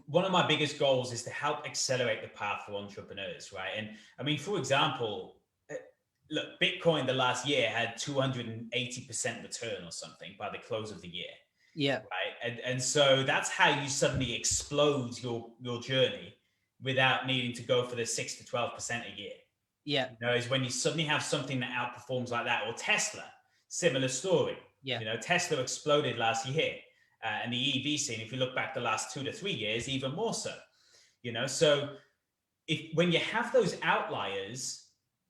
one of my biggest goals is to help accelerate the path for entrepreneurs, right? And I mean, for example, look, Bitcoin the last year had 280% return or something by the close of the year. Yeah. Right. And so that's how you suddenly explode your journey without needing to go for the 6 to 12% a year. Yeah. Is when you suddenly have something that outperforms like that. Or Tesla, similar story. Yeah. Tesla exploded last year. And the EV scene, if you look back the last 2 to 3 years, even more so. So when you have those outliers,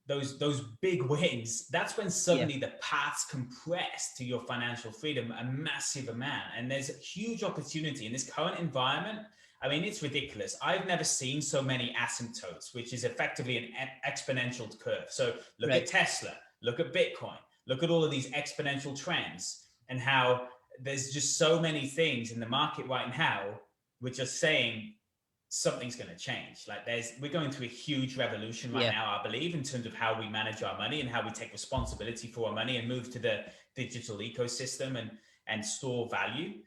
those big wins, that's when suddenly the paths compress to your financial freedom a massive amount. And there's a huge opportunity in this current environment. I mean, it's ridiculous. I've never seen so many asymptotes, which is effectively an exponential curve. So look at Tesla, look at Bitcoin, look at all of these exponential trends, and how there's just so many things in the market right now which are saying something's going to change. Like we're going through a huge revolution right now, I believe, in terms of how we manage our money and how we take responsibility for our money and move to the digital ecosystem and store value.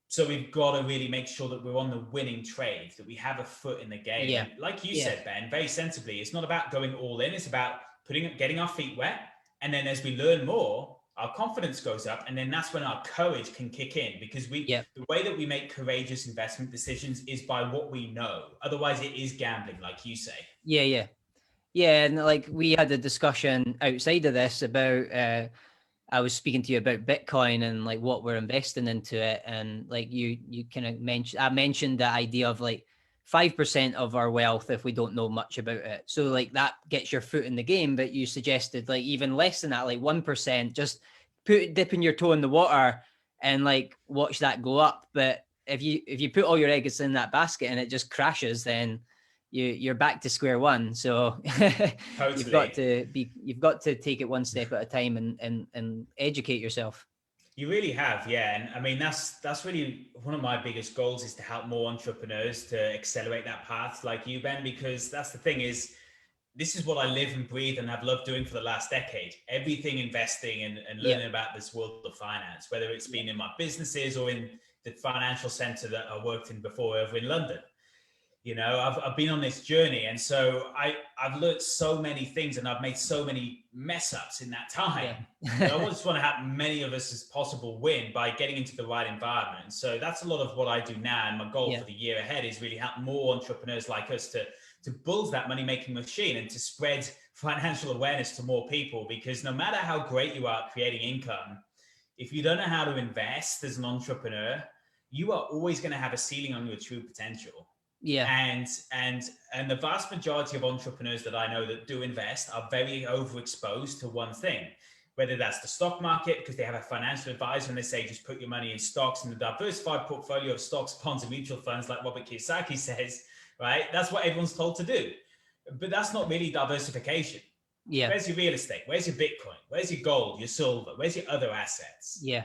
So we've got to really make sure that we're on the winning trade, that we have a foot in the game. Yeah. And like you said, Ben, very sensibly, it's not about going all in. It's about getting our feet wet. And then as we learn more, our confidence goes up, and then that's when our courage can kick in, because the way that we make courageous investment decisions is by what we know. Otherwise, it is gambling, like you say. Yeah. And like we had a discussion outside of this about, I was speaking to you about Bitcoin and like what we're investing into it. And like you kind of mentioned the idea of like 5% of our wealth if we don't know much about it. So like that gets your foot in the game, but you suggested like even less than that, like 1%, just dipping your toe in the water and like watch that go up. But if you put all your eggs in that basket and it just crashes, then you're back to square one. So Totally. you've got to take it one step at a time and educate yourself. You really have, yeah. And I mean, that's really one of my biggest goals, is to help more entrepreneurs to accelerate that path like you, Ben, because that's the thing is, this is what I live and breathe and have loved doing for the last decade. Everything investing and learning about this world of finance, whether it's been in my businesses or in the financial center that I worked in before over in London. I've been on this journey, and so I've learned so many things, and I've made so many mess ups in that time. But I just want to have many of us as possible win by getting into the right environment. So that's a lot of what I do now, and my goal for the year ahead is really help more entrepreneurs like us to build that money making machine and to spread financial awareness to more people. Because no matter how great you are at creating income, if you don't know how to invest as an entrepreneur, you are always going to have a ceiling on your true potential. Yeah. And the vast majority of entrepreneurs that I know that do invest are very overexposed to one thing, whether that's the stock market, because they have a financial advisor and they say, just put your money in stocks and a diversified portfolio of stocks, bonds, and mutual funds, like Robert Kiyosaki says, right? That's what everyone's told to do. But that's not really diversification. Yeah. Where's your real estate? Where's your Bitcoin? Where's your gold, your silver? Where's your other assets? Yeah.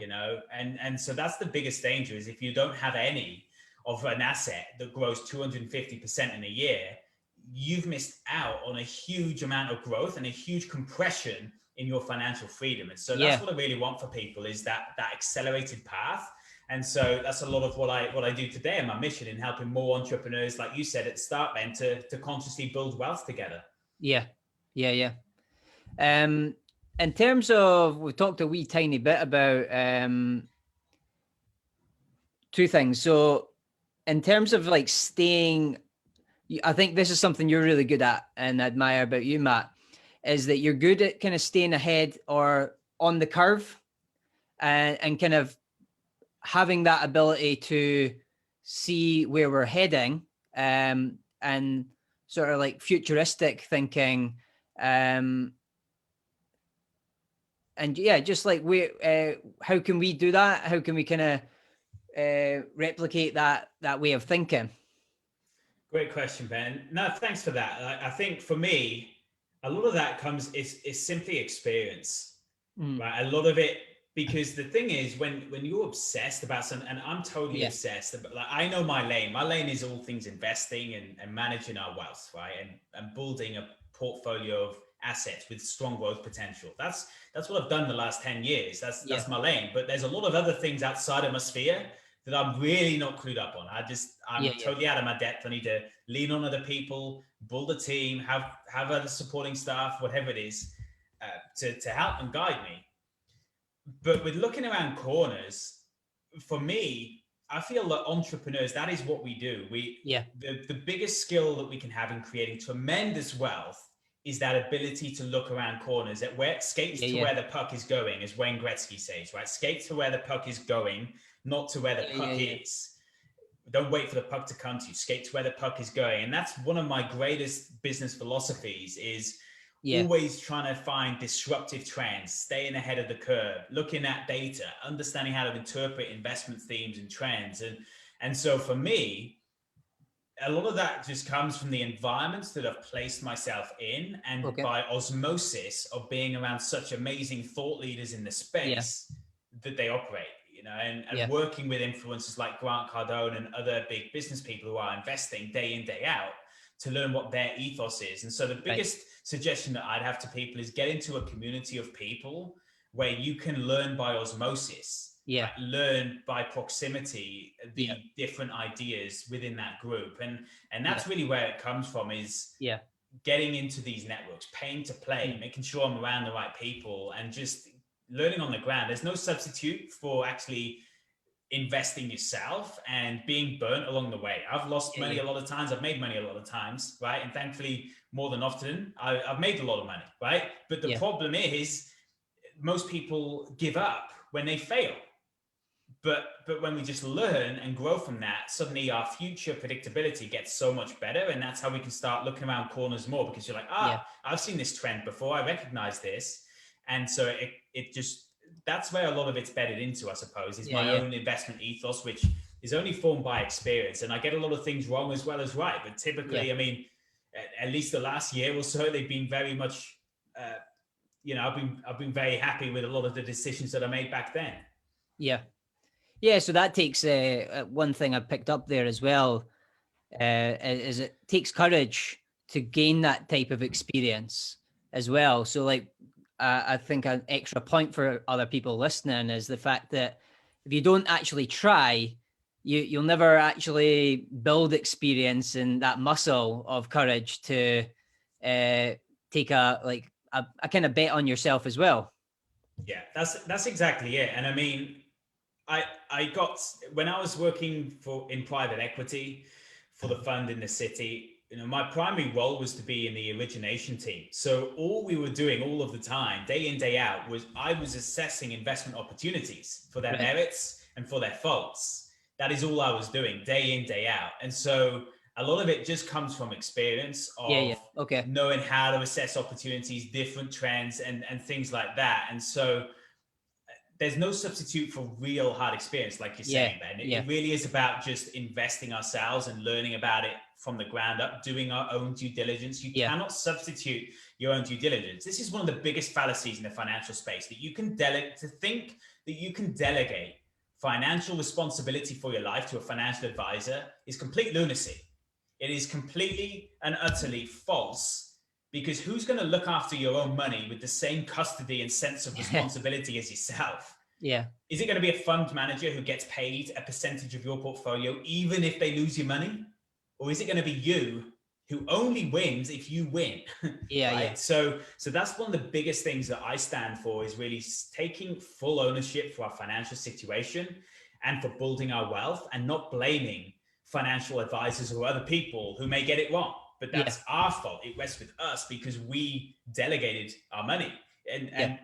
And so that's the biggest danger, is if you don't have any of an asset that grows 250% in a year, you've missed out on a huge amount of growth and a huge compression in your financial freedom. And so that's what I really want for people, is that accelerated path. And so that's a lot of what I do today, and my mission in helping more entrepreneurs, like you said at the start, Ben, to consciously build wealth together. Yeah. In terms of, we've talked a wee tiny bit about two things. So in terms of like staying, I think this is something you're really good at and admire about you, Matt, is that you're good at kind of staying ahead or on the curve, and kind of having that ability to see where we're heading, and sort of like futuristic thinking. And just like how can we do that? How can we kind of replicate that way of thinking? Great question, Ben. No, thanks for that. I think for me, a lot of that is simply experience, right? A lot of it, because the thing is, when you're obsessed about something, and I'm totally obsessed, but like, I know my lane. My lane is all things investing and managing our wealth, right? And building a portfolio of assets with strong growth potential. That's what I've done the last 10 years. That's my lane. But there's a lot of other things outside of my sphere that I'm really not clued up on. I'm totally out of my depth. I need to lean on other people, build a team, have other supporting staff, whatever it is, to help and guide me. But with looking around corners, for me, I feel that entrepreneurs, that is what we do. The biggest skill that we can have in creating tremendous wealth is that ability to look around corners, at where skates to where the puck is going, as Wayne Gretzky says, right? Skate to where the puck is going, not to where the puck is. Don't wait for the puck to come to you. Skate to where the puck is going. And that's one of my greatest business philosophies, is always trying to find disruptive trends, staying ahead of the curve, looking at data, understanding how to interpret investment themes and trends. And so for me, a lot of that just comes from the environments that I've placed myself in, and by osmosis of being around such amazing thought leaders in the space that they operate, and working with influencers like Grant Cardone and other big business people who are investing day in, day out, to learn what their ethos is. And so the biggest suggestion that I'd have to people is get into a community of people where you can learn by osmosis. Like learn by proximity the different ideas within that group, and that's really where it comes from, is getting into these networks, paying to play, making sure I'm around the right people, and just learning on the ground. There's no substitute for actually investing yourself and being burnt along the way. I've lost money a lot of times. I've made money a lot of times, right? And thankfully, more than often, I've made a lot of money, right? But the problem is, most people give up when they fail. But when we just learn and grow from that, suddenly our future predictability gets so much better. And that's how we can start looking around corners more, because you're like, I've seen this trend before. I recognize this. And so it just, that's where a lot of it's bedded into, I suppose, is my own investment ethos, which is only formed by experience. And I get a lot of things wrong as well as right. But typically, I mean, at least the last year or so, they've been very much, I've been very happy with a lot of the decisions that I made back then. Yeah, so that takes one thing I've picked up there as well, is it takes courage to gain that type of experience as well. So like, I think an extra point for other people listening is the fact that if you don't actually try, you'll never actually build experience and that muscle of courage to take a kind of bet on yourself as well. Yeah, that's exactly it. And I mean, I got, when I was working in private equity for the fund in the city, my primary role was to be in the origination team. So all we were doing all of the time, day in, day out, was I was assessing investment opportunities for their Right. merits and for their faults. That is all I was doing day in, day out. And so a lot of it just comes from experience of Okay. knowing how to assess opportunities, different trends, and things like that. And so there's no substitute for real hard experience, like you're saying, Ben. It really is about just investing ourselves and learning about it from the ground up, doing our own due diligence. You cannot substitute your own due diligence. This is one of the biggest fallacies in the financial space, that you can think that you can delegate financial responsibility for your life to a financial advisor is complete lunacy. It is completely and utterly false. Because who's going to look after your own money with the same custody and sense of responsibility as yourself? Yeah. Is it going to be a fund manager who gets paid a percentage of your portfolio, even if they lose your money? Or is it going to be you who only wins if you win? Yeah. Right? Yeah. So that's one of the biggest things that I stand for, is really taking full ownership for our financial situation and for building our wealth, and not blaming financial advisors or other people who may get it wrong. But that's our fault. It rests with us because we delegated our money. And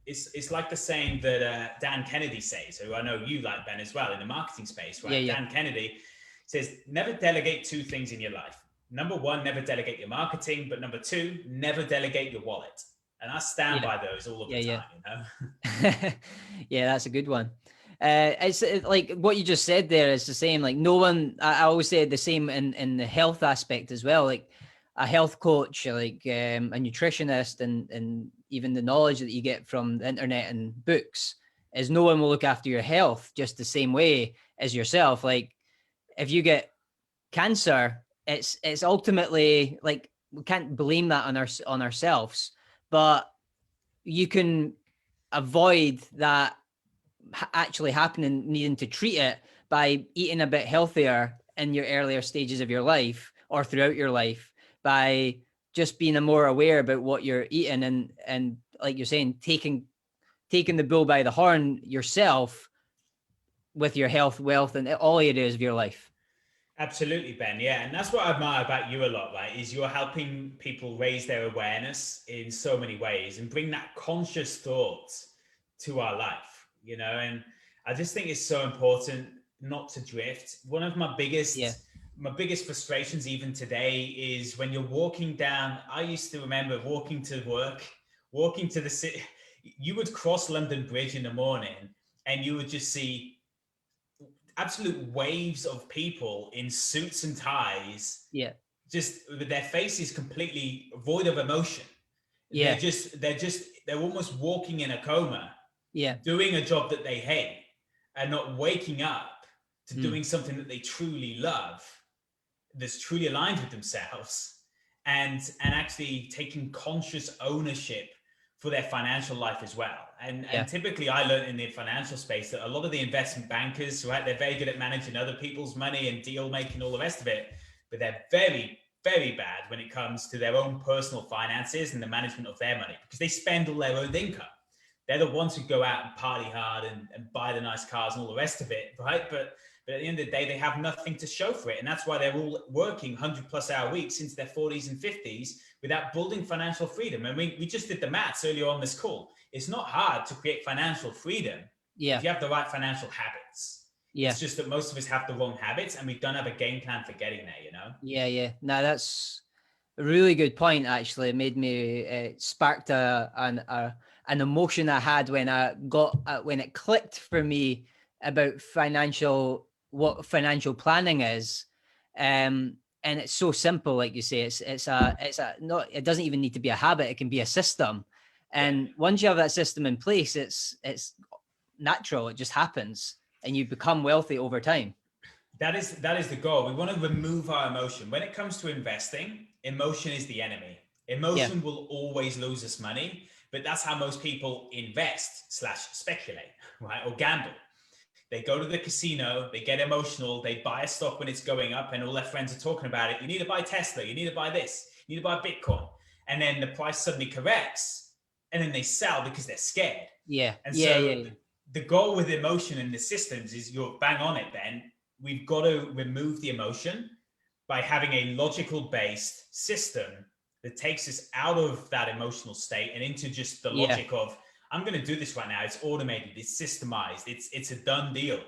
it's like the saying that Dan Kennedy says, who I know you like, Ben, as well, in the marketing space, right? Dan Kennedy says, never delegate two things in your life. Number one, never delegate your marketing. But number two, never delegate your wallet. And I stand by those all of the time, Yeah, that's a good one. It's like what you just said there is the same. Like no one, I always say the same in the health aspect as well. Like a health coach, like a nutritionist, and even the knowledge that you get from the internet and books, is no one will look after your health just the same way as yourself. Like if you get cancer, it's ultimately like we can't blame that on ourselves, but you can avoid that actually happening, needing to treat it by eating a bit healthier in your earlier stages of your life or throughout your life, by just being more aware about what you're eating, and like you're saying, taking the bull by the horn yourself with your health, wealth, and all areas of your life. Absolutely, Ben. Yeah. And that's what I admire about you a lot, right? Is you're helping people raise their awareness in so many ways and bring that conscious thought to our life, and I just think it's so important not to drift. One of my biggest frustrations even today is when you're walking down. I used to remember walking to work, walking to the city. You would cross London Bridge in the morning and you would just see absolute waves of people in suits and ties. Yeah. Just with their faces completely void of emotion. Yeah. They're almost walking in a coma. Yeah. Doing a job that they hate and not waking up to doing something that they truly love, that's truly aligned with themselves, and actually taking conscious ownership for their financial life as well. And typically I learned in the financial space that a lot of the investment bankers, right, they're very good at managing other people's money and deal making, all the rest of it, but they're very, very bad when it comes to their own personal finances and the management of their money, because they spend all their own income. They're the ones who go out and party hard and buy the nice cars and all the rest of it, right? But at the end of the day, they have nothing to show for it. And that's why they're all working 100+ hour weeks into their 40s and 50s without building financial freedom. And we just did the maths earlier on this call. It's not hard to create financial freedom if you have the right financial habits. It's just that most of us have the wrong habits and we don't have a game plan for getting there, Yeah. No, that's a really good point. Actually, it made me sparked an emotion I had when I got when it clicked for me about what financial planning is, and it's so simple, like you say. It's a not. It doesn't even need to be a habit. It can be a system, and once you have that system in place, it's natural. It just happens, and you become wealthy over time. That is the goal. We want to remove our emotion. When it comes to investing, emotion is the enemy. Emotion will always lose us money, but that's how most people invest/speculate, right? Or gamble. they go to the casino, they get emotional, they buy a stock when it's going up and all their friends are talking about it. You need to buy Tesla, you need to buy this, you need to buy Bitcoin. And then the price suddenly corrects and then they sell because they're scared. Yeah. And yeah, so yeah, yeah. the goal with emotion in the systems is you're bang on it, Ben. We've got to remove the emotion by having a logical based system that takes us out of that emotional state and into just the logic of, I'm going to do this right now. It's automated. It's systemized. It's a done deal.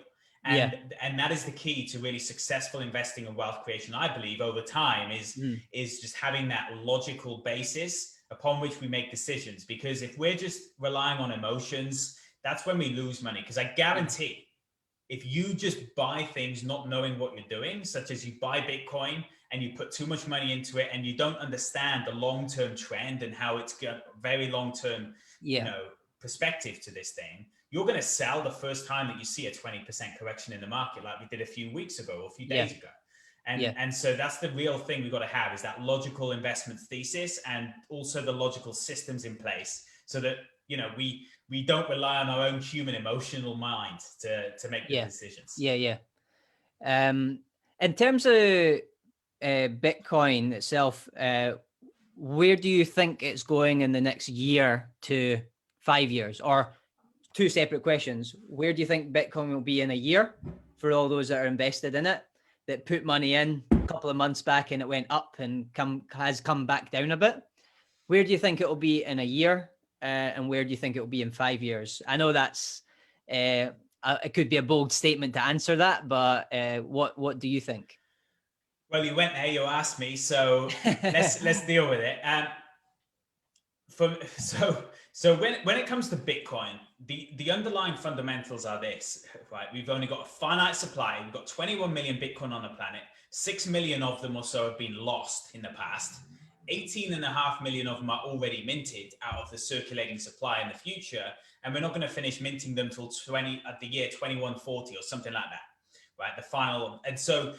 And that is the key to really successful investing and wealth creation, I believe, over time is just having that logical basis upon which we make decisions. Because if we're just relying on emotions, that's when we lose money. Because I guarantee if you just buy things not knowing what you're doing, such as you buy Bitcoin and you put too much money into it and you don't understand the long-term trend and how it's got very long-term, perspective to this thing, you're going to sell the first time that you see a 20% correction in the market, like we did a few weeks ago or a few days ago. And so that's the real thing we've got to have, is that logical investment thesis and also the logical systems in place so that, we don't rely on our own human emotional mind to make the decisions. In terms of Bitcoin itself, where do you think it's going in the next year to 5 years? Or two separate questions. Where do you think Bitcoin will be in a year for all those that are invested in it, that put money in a couple of months back and it went up and has come back down a bit? Where do you think it will be in a year? And where do you think it will be in 5 years? I know that's it could be a bold statement to answer that, but what do you think? Well, you went there, you asked me, so let's deal with it. So when it comes to Bitcoin, the underlying fundamentals are this, right? We've only got a finite supply. We've got 21 million Bitcoin on the planet. 6 million of them or so have been lost in the past. 18.5 million of them are already minted out of the circulating supply in the future. And we're not going to finish minting them till the year 2140 or something like that, right? The final. And so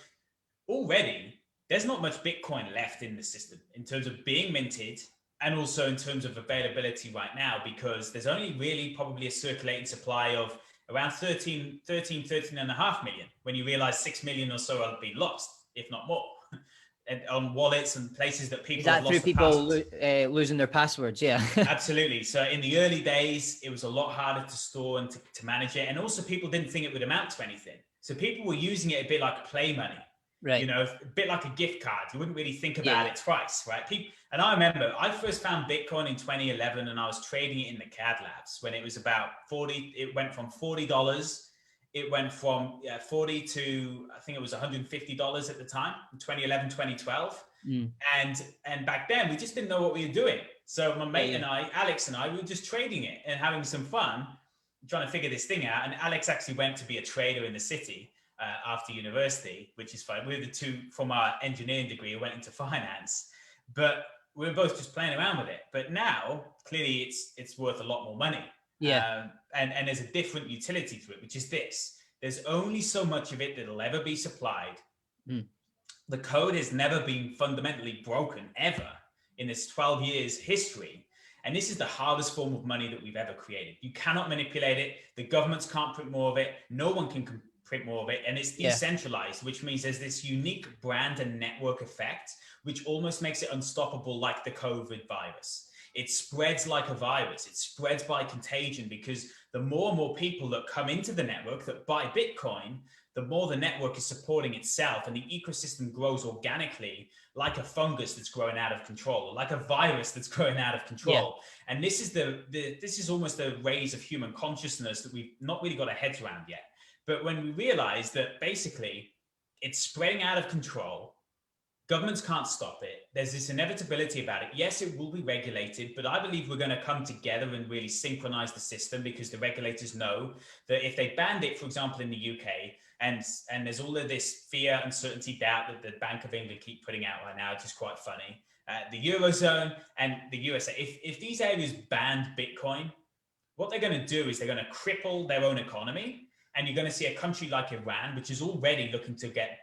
already there's not much Bitcoin left in the system in terms of being minted and also in terms of availability right now, because there's only really probably a circulating supply of around 13.5 million when you realize 6 million or so have been lost, if not more. And on wallets and places that people have lost through people losing their passwords? Yeah. Absolutely. So in the early days, it was a lot harder to store and to manage it. And also people didn't think it would amount to anything. So people were using it a bit like play money, right? A bit like a gift card. You wouldn't really think about it twice, right? And I remember I first found Bitcoin in 2011 and I was trading it in the CAD labs when it was about 40. It went from $40. It went from 40 to, I think it was $150 at the time, in 2011, 2012. And back then, we just didn't know what we were doing. So my mate and I, Alex and I, we were just trading it and having some fun, trying to figure this thing out. And Alex actually went to be a trader in the city after university, which is fine. We're the two from our engineering degree who went into finance. But we were both just playing around with it. But now, clearly, it's worth a lot more money. And there's a different utility to it, which is this. There's only so much of it that'll ever be supplied. The code has never been fundamentally broken ever in this 12 years history. And this is the hardest form of money that we've ever created. You cannot manipulate it. The governments can't print more of it. No one can print more of it. And it's decentralized, which means there's this unique brand and network effect, which almost makes it unstoppable, like the COVID virus. It spreads like a virus. It spreads by contagion, because the more and more people that come into the network that buy Bitcoin, the more the network is supporting itself, and the ecosystem grows organically like a fungus that's growing out of control, or like a virus that's growing out of control. And this is this is almost the rays of human consciousness that we've not really got our heads around yet. But when we realize that basically it's spreading out of control, governments can't stop it. There's this inevitability about it. Yes, it will be regulated, but I believe we're going to come together and really synchronize the system, because the regulators know that if they banned it, for example, in the UK, and there's all of this fear, uncertainty, doubt that the Bank of England keep putting out right now, which is quite funny. The Eurozone and the USA, if these areas banned Bitcoin, what they're going to do is they're going to cripple their own economy. And you're going to see a country like Iran, which is already looking to get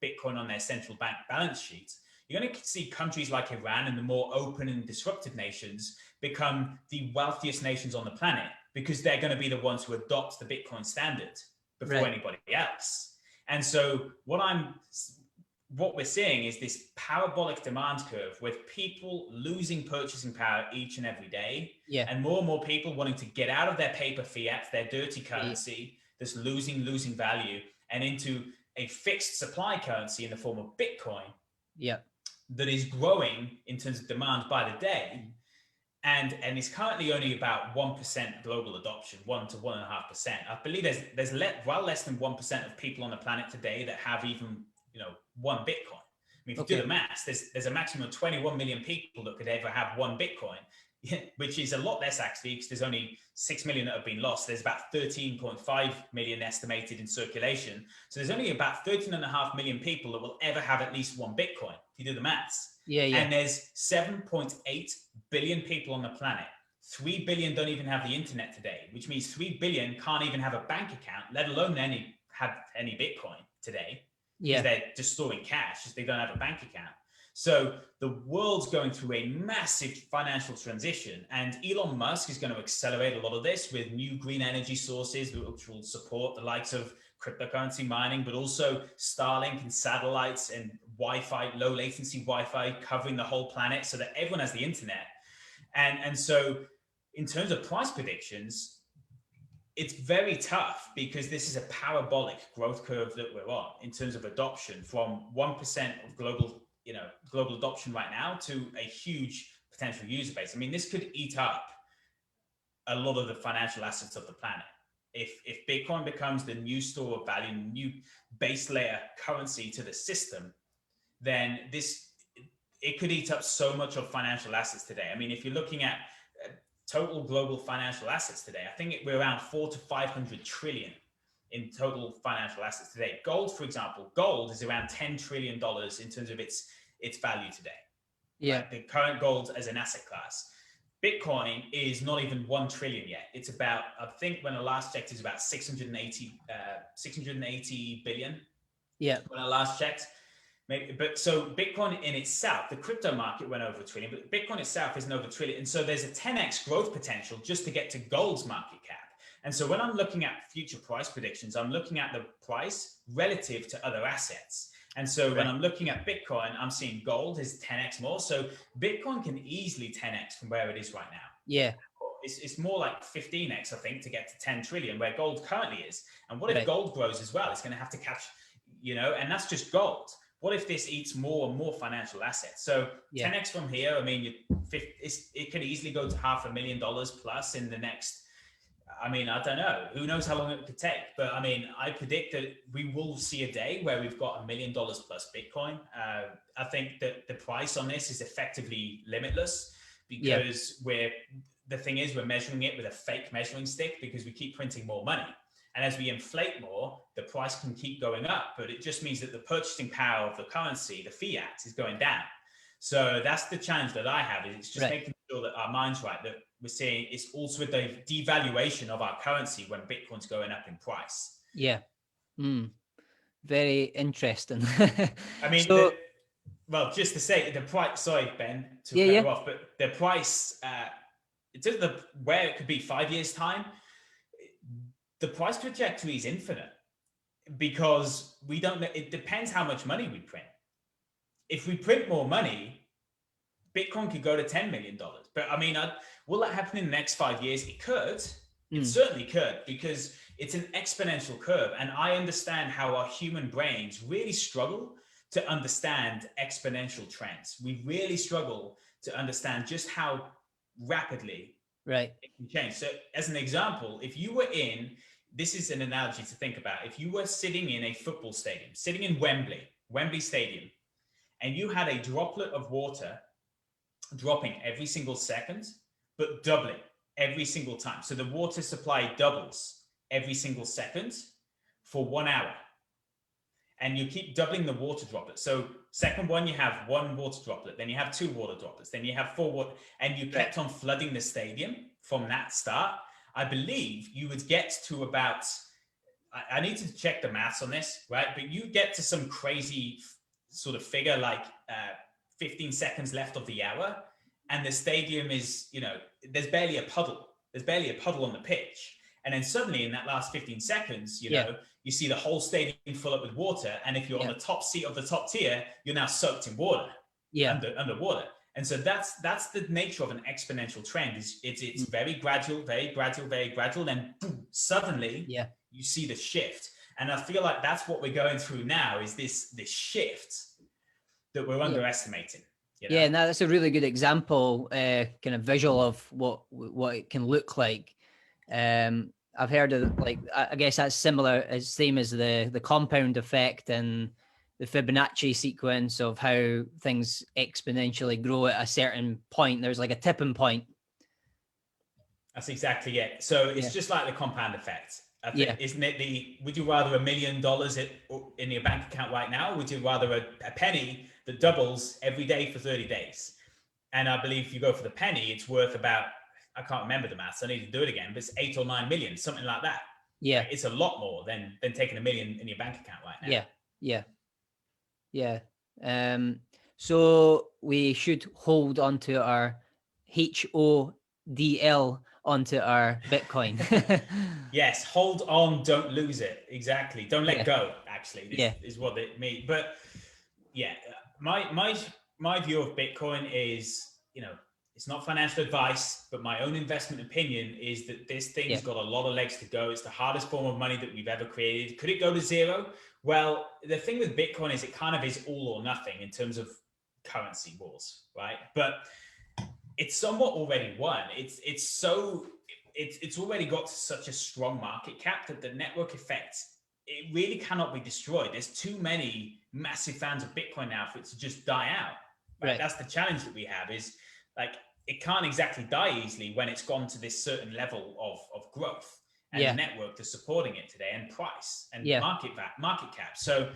Bitcoin on their central bank balance sheets. You're going to see countries like Iran and the more open and disruptive nations become the wealthiest nations on the planet, because they're going to be the ones who adopt the Bitcoin standard. before Right. anybody else. And so what we're seeing is this parabolic demand curve with people losing purchasing power each and every day, Yeah. and more people wanting to get out of their paper fiat, their dirty currency that's losing value, and into a fixed supply currency in the form of Bitcoin. Yeah. That is growing in terms of demand by the day, and is currently only about 1% global adoption, 1 to 1.5%. I believe there's well less than 1% of people on the planet today that have even one Bitcoin. I mean, if you do the maths, there's a maximum of 21 million people that could ever have one Bitcoin, which is a lot less actually, because there's only 6 million that have been lost. There's about 13.5 million estimated in circulation. So there's only about 13.5 million people that will ever have at least one Bitcoin, if you do the maths. Yeah. And there's 7.8 billion people on the planet. 3 billion don't even have the internet today, which means 3 billion can't even have a bank account, let alone have any Bitcoin today. Because they're just storing cash, they don't have a bank account. So the world's going through a massive financial transition, and Elon Musk is going to accelerate a lot of this with new green energy sources, which will support the likes of cryptocurrency mining, but also Starlink and satellites and Wi-Fi, low latency Wi-Fi covering the whole planet so that everyone has the internet. And so in terms of price predictions, it's very tough because this is a parabolic growth curve that we're on in terms of adoption, from 1% of global adoption right now to a huge potential user base. I mean, this could eat up a lot of the financial assets of the planet. If Bitcoin becomes the new store of value, new base layer currency to the system, then it could eat up so much of financial assets today. I mean, if you're looking at total global financial assets today, I think we're around 400 to 500 trillion in total financial assets today. Gold, for example, is around $10 trillion in terms of its value today. Yeah. Right? The current gold as an asset class. Bitcoin is not even 1 trillion yet. It's about, I think when I last checked, it's about 680 billion. Yeah. When I last checked. Maybe, but so Bitcoin in itself, the crypto market went over $1 trillion, but Bitcoin itself isn't over $1 trillion. And so there's a 10x growth potential just to get to gold's market cap. And so when I'm looking at future price predictions, I'm looking at the price relative to other assets. And so when I'm looking at Bitcoin, I'm seeing gold is 10x more. So Bitcoin can easily 10x from where it is right now. Yeah. It's more like 15x, I think, to get to 10 trillion where gold currently is. And what if gold grows as well? It's going to have to catch, and that's just gold. What if this eats more and more financial assets? So 10x from here, I mean, it could easily go to $500,000 plus in the next, I mean, I don't know. Who knows how long it could take? But I mean, I predict that we will see a day where we've got $1 million plus Bitcoin. I think that the price on this is effectively limitless because the thing is, we're measuring it with a fake measuring stick because we keep printing more money. And as we inflate more, the price can keep going up, but it just means that the purchasing power of the currency, the fiat, is going down. So that's the challenge that I have. Is it's just making sure that our mind's right, that we're seeing it's also with the devaluation of our currency when Bitcoin's going up in price. Yeah. Very interesting. I mean, just to say the price, sorry, Ben, to cut you off, but the price, in terms of where it could be 5 years' time, the price trajectory is infinite because we don't know. It depends how much money we print. If we print more money, Bitcoin could go to $10 million. But I mean, will that happen in the next 5 years? It could. It certainly could because it's an exponential curve. And I understand how our human brains really struggle to understand exponential trends. We really struggle to understand just how rapidly it can change. So as an example, if you were this is an analogy to think about. If you were sitting in a football stadium, sitting in Wembley Stadium, and you had a droplet of water dropping every single second, but doubling every single time. So the water supply doubles every single second for 1 hour. And you keep doubling the water droplet. So second one, you have 1 water droplet, then you have 2 water droplets, then you have 4 water, and you kept on flooding the stadium from that start. I believe you would get to about, I need to check the maths on this, right? But you get to some crazy sort of figure like 15 seconds left of the hour. And the stadium is, there's barely a puddle. There's barely a puddle on the pitch. And then suddenly in that last 15 seconds, you see the whole stadium fill up with water. And if you're on the top seat of the top tier, you're now soaked in water, underwater. And so that's the nature of an exponential trend. It's very gradual, very gradual, very gradual. Then boom, suddenly you see the shift. And I feel like that's what we're going through now, is this shift that we're underestimating. You know? Yeah, and that's a really good example, kind of visual of what it can look like. I've heard of, like, I guess that's same as the compound effect and the Fibonacci sequence of how things exponentially grow at a certain point. There's like a tipping point. That's exactly it. So it's just like the compound effect. I think, isn't it would you rather $1 million in your bank account right now? Or would you rather a penny that doubles every day for 30 days? And I believe if you go for the penny, it's worth about, I can't remember the maths, I need to do it again, but it's 8 or 9 million, something like that. Yeah. It's a lot more than taking $1 million in your bank account right now. Yeah. So we should hold on to our HODL onto our Bitcoin. Yes, hold on, don't lose it. Exactly. Don't let go, actually, is what it means. But yeah, my view of Bitcoin is, it's not financial advice, but my own investment opinion is that this thing's got a lot of legs to go. It's the hardest form of money that we've ever created. Could it go to zero? Well, the thing with Bitcoin is it kind of is all or nothing in terms of currency wars, right? But it's somewhat already won. It's already got such a strong market cap that the network effect, it really cannot be destroyed. There's too many massive fans of Bitcoin now for it to just die out. Right? That's the challenge that we have, is like, it can't exactly die easily when it's gone to this certain level of growth and the network that's supporting it today, and price and market cap. So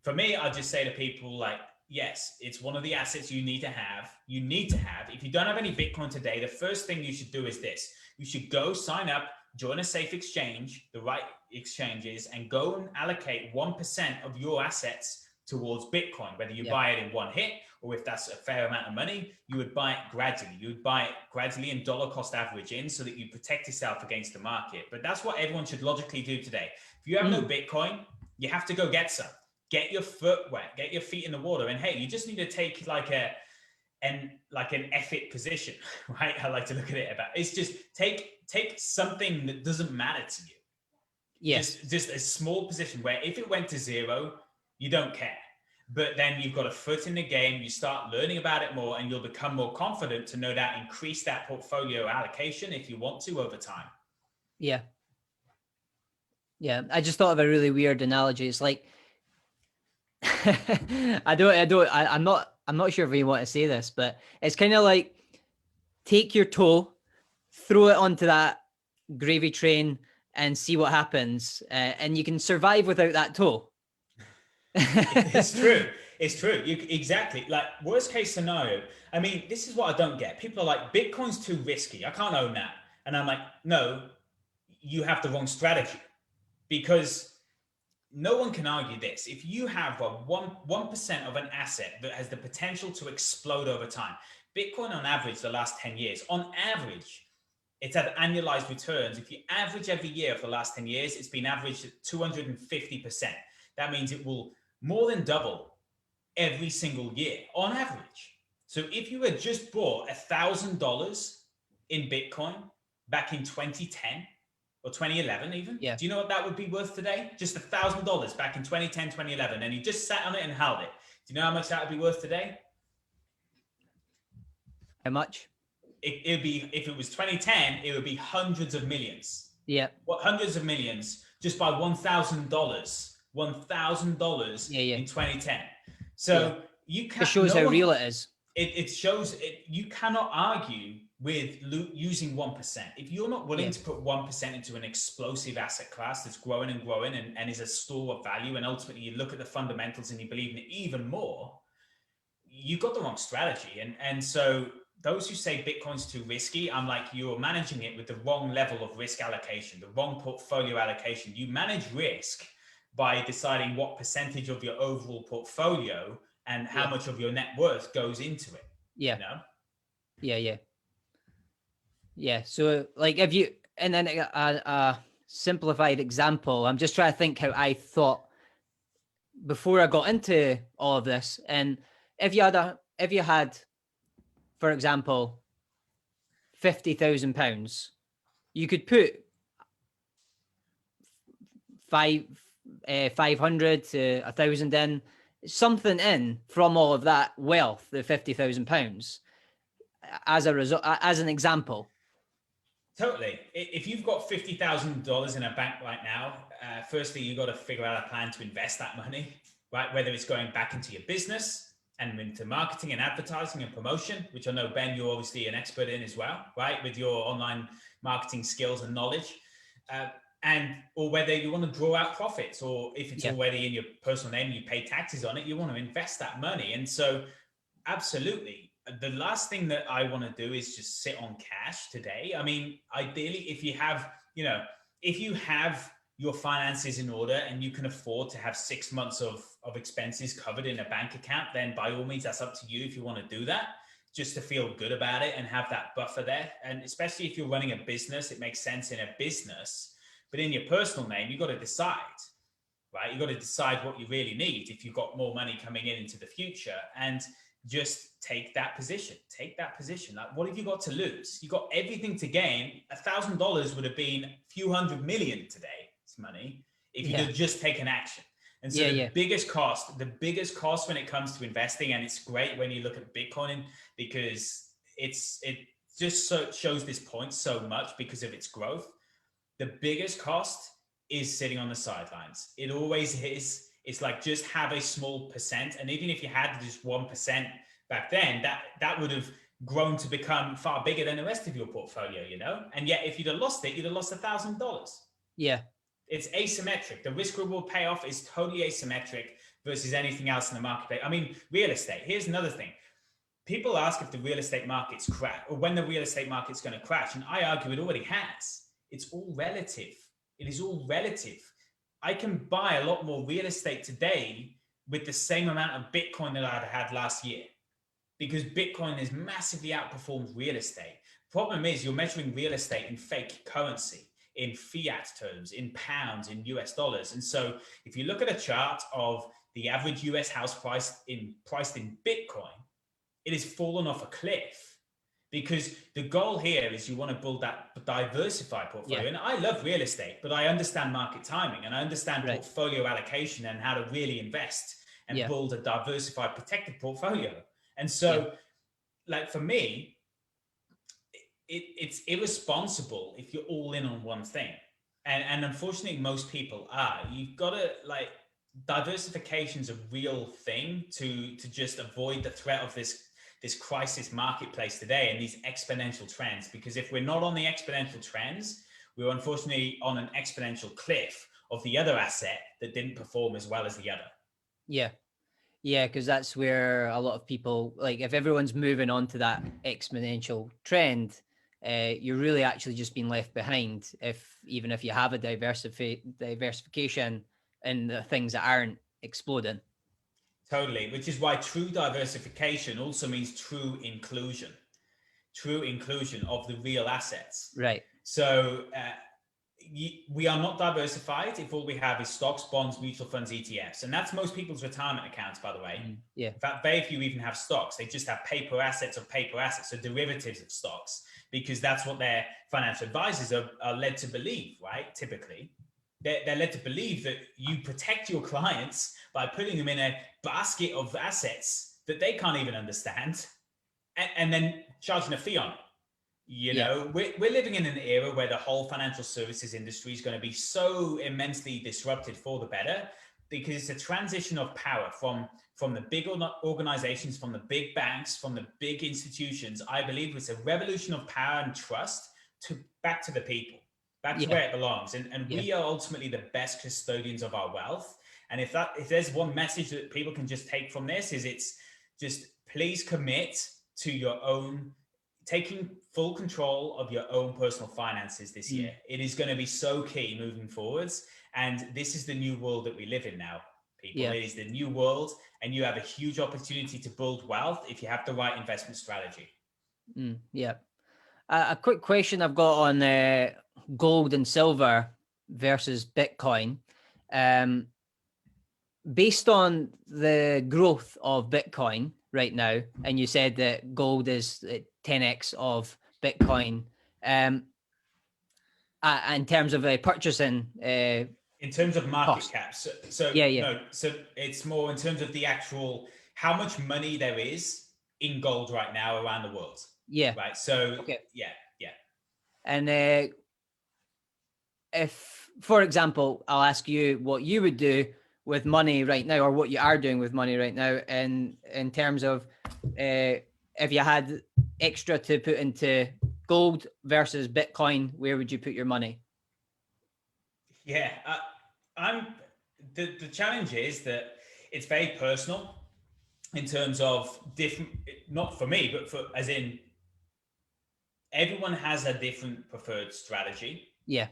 for me, I'll just say to people, like, yes, it's one of the assets you need to have. If you don't have any Bitcoin today, the first thing you should do is this. You should go sign up, join a safe exchange, the right exchanges, and go and allocate 1% of your assets towards Bitcoin, whether you buy it in one hit, or if that's a fair amount of money, you would buy it gradually. You would buy it gradually and dollar cost average in, so that you protect yourself against the market. But that's what everyone should logically do today. If you have no Bitcoin, you have to go get some. Get your foot wet, get your feet in the water. And hey, you just need to take like an effort position, right? I like to look at it about, it's just take something that doesn't matter to you. Yes. Just a small position where if it went to zero, you don't care. But then you've got a foot in the game, you start learning about it more, and you'll become more confident to no doubt increase that portfolio allocation if you want to over time. Yeah. I just thought of a really weird analogy. It's like, I'm not sure if you want to say this, but it's kind of like, take your toe, throw it onto that gravy train, and see what happens. And you can survive without that toe. It's true. Exactly. Like, worst case scenario. I mean, this is what I don't get. People are like, Bitcoin's too risky, I can't own that. And I'm like, no, you have the wrong strategy. Because no one can argue this. If you have a 1% of an asset that has the potential to explode over time, Bitcoin on average the last 10 years, on average, it's had annualized returns. If you average every year for the last 10 years, it's been averaged at 250%. That means it will more than double every single year on average. So if you had just bought $1,000 in Bitcoin back in 2010 or 2011 even, do you know what that would be worth today? Just $1,000 back in 2010, 2011, and you just sat on it and held it. Do you know how much that would be worth today? How much? It'd be, if it was 2010, it would be hundreds of millions. Yeah. What, hundreds of millions just by $1,000. $1,000 in 2010. So you can't. It shows how real it is. It shows it. You cannot argue with using 1%. If you're not willing to put 1% into an explosive asset class that's growing and growing and is a store of value, and ultimately you look at the fundamentals and you believe in it even more, you've got the wrong strategy. And so those who say Bitcoin's too risky, I'm like, you're managing it with the wrong level of risk allocation, the wrong portfolio allocation. You manage risk by deciding what percentage of your overall portfolio and how much of your net worth goes into it. Yeah. You know? Yeah. So like, if you, and then simplified example. I'm just trying to think how I thought before I got into all of this. And if you had, for example, £50,000, you could put 500 to 1,000 in, something in from all of that wealth, the £50,000, as a result, as an example. Totally. If you've got $50,000 in a bank right now, firstly, you've got to figure out a plan to invest that money, right? Whether it's going back into your business and into marketing and advertising and promotion, which I know, Ben, you're obviously an expert in as well, right? With your online marketing skills and knowledge. Or whether you want to draw out profits, or if it's already in your personal name, you pay taxes on it, you want to invest that money. And so absolutely, the last thing that I want to do is just sit on cash today. I mean, ideally, if you have your finances in order and you can afford to have 6 months of expenses covered in a bank account, then by all means, that's up to you if you want to do that, just to feel good about it and have that buffer there. And especially if you're running a business, it makes sense in a business. But in your personal name, you've got to decide, right? You've got to decide what you really need if you've got more money coming in into the future, and just take that position. Take that position. Like, what have you got to lose? You got everything to gain. $1,000 would have been a few $100 million today. It's money if you could just take an action. And so the biggest cost when it comes to investing, and it's great when you look at Bitcoin because it just shows this point so much because of its growth. The biggest cost is sitting on the sidelines. It always is. It's like, just have a small percent. And even if you had just 1% back then, that would have grown to become far bigger than the rest of your portfolio, you know? And yet if you'd have lost it, you'd have lost $1,000. Yeah. It's asymmetric. The risk reward payoff is totally asymmetric versus anything else in the marketplace. I mean, real estate. Here's another thing. People ask if the real estate market's crash, or when the real estate market's going to crash. And I argue it already has. It's all relative. It is all relative. I can buy a lot more real estate today with the same amount of Bitcoin that I'd had last year, because Bitcoin has massively outperformed real estate. Problem is, you're measuring real estate in fake currency, in fiat terms, in pounds, in US dollars. And so if you look at a chart of the average US house price priced in Bitcoin, it has fallen off a cliff. Because the goal here is you want to build that diversified portfolio. Yeah. And I love real estate, but I understand market timing and I understand portfolio allocation and how to really invest and build a diversified, protected portfolio. And so, like, for me, it's irresponsible if you're all in on one thing. And unfortunately, most people are. You've got to, like, diversification's a real thing to just avoid the threat of this crisis marketplace today and these exponential trends. Because if we're not on the exponential trends, we're unfortunately on an exponential cliff of the other asset that didn't perform as well as the other. Yeah, because that's where a lot of people, like, if everyone's moving on to that exponential trend, you're really actually just being left behind, even if you have a diversification in the things that aren't exploding. Totally, which is why true diversification also means true inclusion of the real assets. Right. So we are not diversified if all we have is stocks, bonds, mutual funds, ETFs. And that's most people's retirement accounts, by the way. Yeah. In fact, very few even have stocks. They just have paper assets, so derivatives of stocks, because that's what their financial advisors are led to believe, right? Typically. They're led to believe that you protect your clients by putting them in a basket of assets that they can't even understand and then charging a fee on it. You know, we're living in an era where the whole financial services industry is going to be so immensely disrupted for the better, because it's a transition of power from the big organizations, from the big banks, from the big institutions. I believe it's a revolution of power and trust back to the people. Back to where it belongs. And we are ultimately the best custodians of our wealth. And if there's one message that people can just take from this, is it's just, please commit to your own, taking full control of your own personal finances this year. It is going to be so key moving forwards. And this is the new world that we live in now, people. It is the new world, and you have a huge opportunity to build wealth if you have the right investment strategy. A quick question I've got on gold and silver. versus Bitcoin. Based on the growth of Bitcoin right now, and you said that gold is 10x of Bitcoin, in terms of purchasing, in terms of market cost. cap. So Yeah. no, so it's more in terms of the actual how much money there is in gold right now around the world. Yeah. Right. So Okay. yeah. And if, for example, I'll ask you what you would do with money right now, or what you are doing with money right now, in terms of if you had extra to put into gold versus Bitcoin, where would you put your money? Yeah. I'm the challenge is that it's very personal in terms of different, not for me, but for as in everyone has a different preferred strategy. Yeah.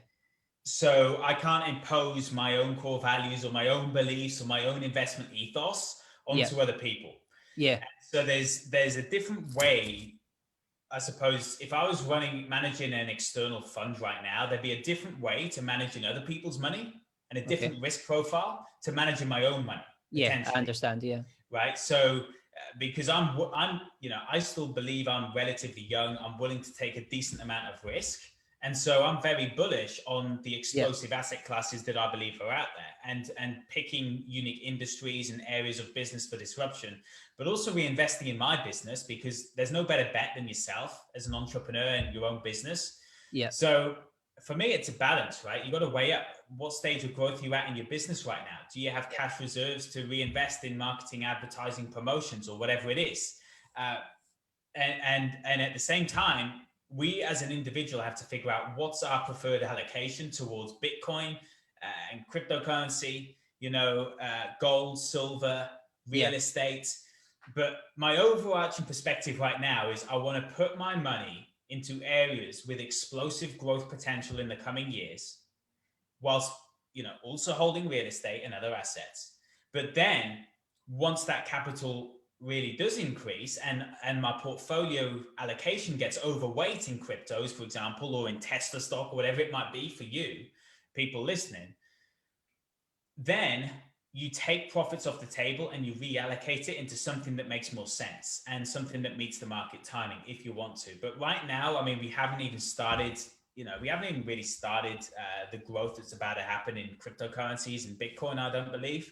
So I can't impose my own core values or my own beliefs or my own investment ethos onto other people. Yeah. So there's a different way. I suppose if I was managing an external fund right now, there'd be a different way to managing other people's money and a different risk profile to managing my own money. Yeah, I understand. Yeah. Right. So because I still believe I'm relatively young. I'm willing to take a decent amount of risk. And so I'm very bullish on the explosive asset classes that I believe are out there, and picking unique industries and areas of business for disruption, but also reinvesting in my business, because there's no better bet than yourself as an entrepreneur in your own business. Yeah. So for me, it's a balance, right? You got to weigh up what stage of growth you're at in your business right now. Do you have cash reserves to reinvest in marketing, advertising, promotions, or whatever it is? And at the same time, we as an individual have to figure out what's our preferred allocation towards Bitcoin and cryptocurrency, gold, silver, real estate. But my overarching perspective right now is I want to put my money into areas with explosive growth potential in the coming years, whilst also holding real estate and other assets. But then once that capital really does increase and my portfolio allocation gets overweight in cryptos, for example, or in Tesla stock, or whatever it might be for you, people listening, then you take profits off the table and you reallocate it into something that makes more sense and something that meets the market timing if you want to. But right now, I mean, we haven't even really started the growth that's about to happen in cryptocurrencies and Bitcoin, I don't believe.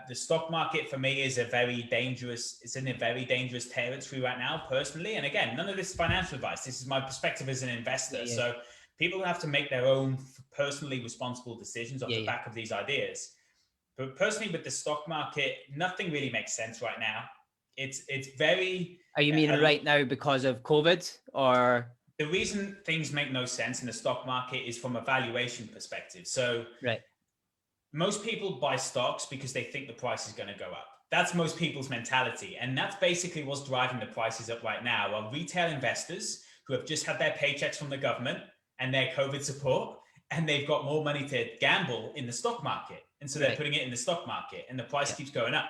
The stock market for me is in a very dangerous territory right now, personally. And again, none of this is financial advice. This is my perspective as an investor. Yeah. So people have to make their own personally responsible decisions off the back of these ideas. But personally, with the stock market, nothing really makes sense right now. It's very... Are you meaning right now because of COVID, or? The reason things make no sense in the stock market is from a valuation perspective. So most people buy stocks because they think the price is going to go up. That's most people's mentality. And that's basically what's driving the prices up right now, are retail investors who have just had their paychecks from the government and their COVID support, and they've got more money to gamble in the stock market. And so they're putting it in the stock market, and the price keeps going up.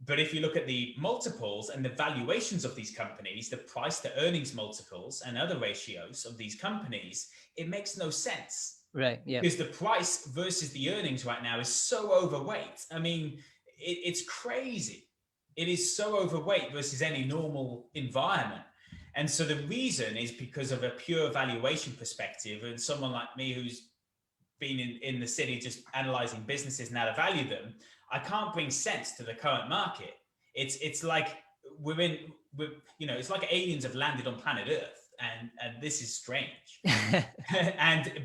But if you look at the multiples and the valuations of these companies, the price to earnings multiples and other ratios of these companies, it makes no sense. Right. Yeah. Because the price versus the earnings right now is so overweight. I mean, it's crazy. It is so overweight versus any normal environment. And so the reason is because of a pure valuation perspective, and someone like me who's been in the city just analyzing businesses and how to value them, I can't bring sense to the current market. It's like it's like aliens have landed on planet Earth, and this is strange.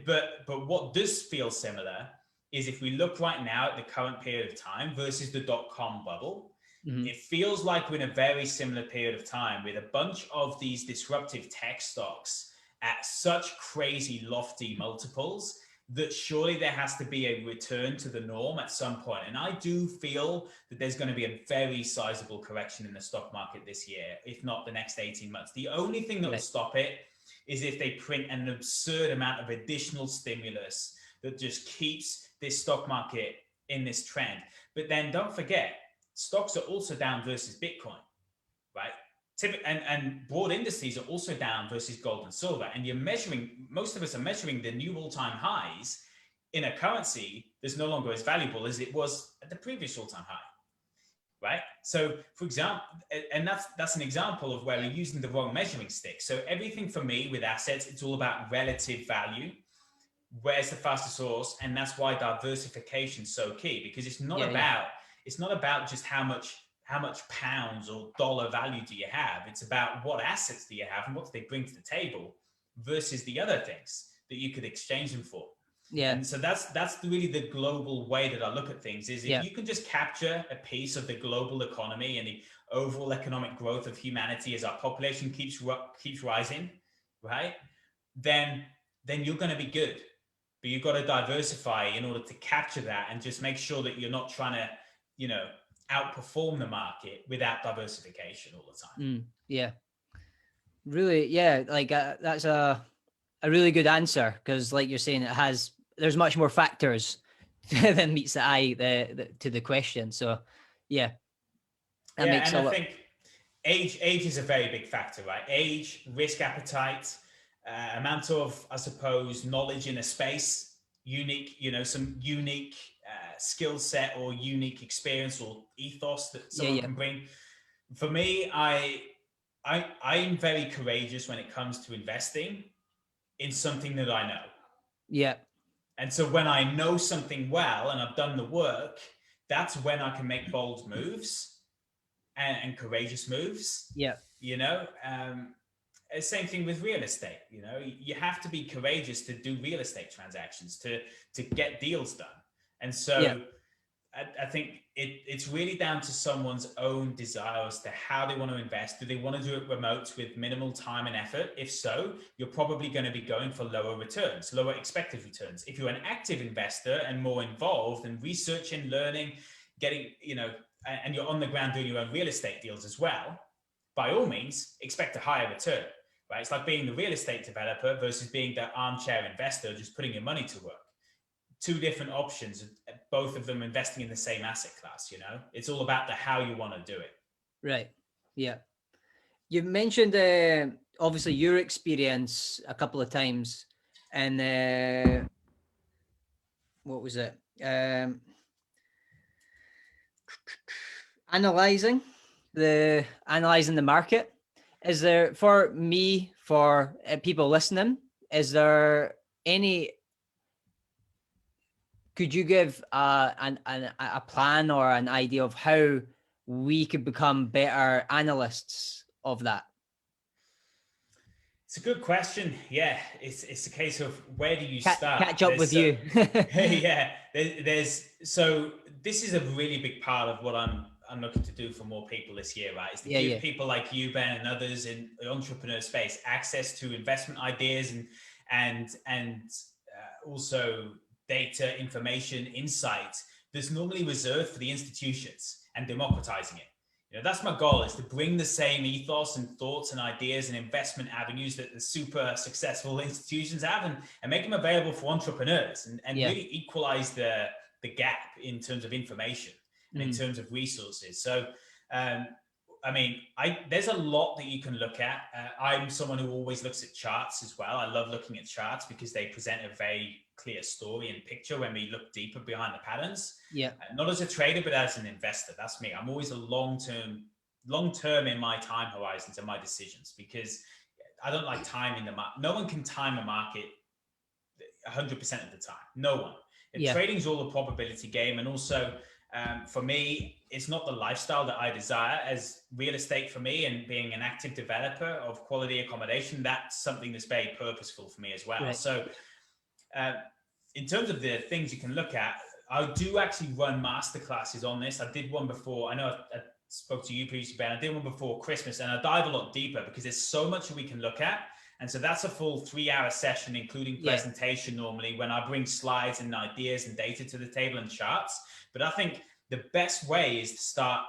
But what does feel similar is if we look right now at the current period of time versus the dot-com bubble, it feels like we're in a very similar period of time with a bunch of these disruptive tech stocks at such crazy lofty multiples that surely there has to be a return to the norm at some point. And I do feel that there's going to be a very sizable correction in the stock market this year, if not the next 18 months. The only thing that will stop it is if they print an absurd amount of additional stimulus that just keeps this stock market in this trend. But then don't forget, stocks are also down versus Bitcoin, right? And broad indices are also down versus gold and silver. And most of us are measuring the new all-time highs in a currency that's no longer as valuable as it was at the previous all-time high, right? So, for example, and that's an example of where we're using the wrong measuring stick. So everything for me with assets, it's all about relative value. Where's the fastest source? And that's why diversification is so key, because it's not about just how much pounds or dollar value do you have. It's about what assets do you have and what do they bring to the table versus the other things that you could exchange them for. Yeah. And so that's really the global way that I look at things, is if you can just capture a piece of the global economy and the overall economic growth of humanity as our population keeps rising, right? Then you're going to be good. But you've got to diversify in order to capture that, and just make sure that you're not trying to, outperform the market without diversification all the time. Yeah. Really, yeah, like that's a really good answer, because like you're saying, there's much more factors than meets the eye to the question. So yeah, that makes a lot. I think age is a very big factor, right? Age, risk appetite, amount of, I suppose, knowledge in a space, unique, some unique skill set or unique experience or ethos that someone can bring. For me, I'm very courageous when it comes to investing in something that I know. Yeah. And so when I know something well and I've done the work, that's when I can make bold moves and courageous moves. Yeah. Same thing with real estate. You have to be courageous to do real estate transactions, to get deals done. And so I think it's really down to someone's own desire as to how they want to invest. Do they want to do it remote with minimal time and effort? If so, you're probably going to be going for lower returns, lower expected returns. If you're an active investor and more involved and researching, learning, getting, and you're on the ground doing your own real estate deals as well, by all means, expect a higher return, right? It's like being the real estate developer versus being the armchair investor, just putting your money to work. Two different options, both of them investing in the same asset class. It's all about how you want to do it. Right. Yeah. You've mentioned obviously your experience a couple of times, and what was it? Analyzing the market. Is there, for people listening, is there any? Could you give a plan or an idea of how we could become better analysts of that? It's a good question. Yeah, it's a case of where do you start? Catch up with you. Yeah, so this is a really big part of what I'm looking to do for more people this year, right? Is to give people like you, Ben, and others in the entrepreneur space access to investment ideas and also data, information, insight that's normally reserved for the institutions, and democratizing it. That's my goal, is to bring the same ethos and thoughts and ideas and investment avenues that the super successful institutions have, and make them available for entrepreneurs, and really equalize the gap in terms of information and in terms of resources. So, there's a lot that you can look at. I'm someone who always looks at charts as well. I love looking at charts because they present a very clear story and picture when we look deeper behind the patterns. Yeah. Not as a trader, but as an investor. That's me. I'm always a long-term in my time horizons and my decisions, because I don't like timing the market. No one can time a market 100% of the time. No one. Trading is all a probability game. And also, for me, it's not the lifestyle that I desire as real estate for me, and being an active developer of quality accommodation. That's something that's very purposeful for me as well. Right. So in terms of the things you can look at, I do actually run masterclasses on this. I did one before. I know I spoke to you previously, Ben. I did one before Christmas, and I dive a lot deeper because there's so much we can look at. And so that's a full 3-hour session, including presentation normally, when I bring slides and ideas and data to the table and charts. But I think the best way is to start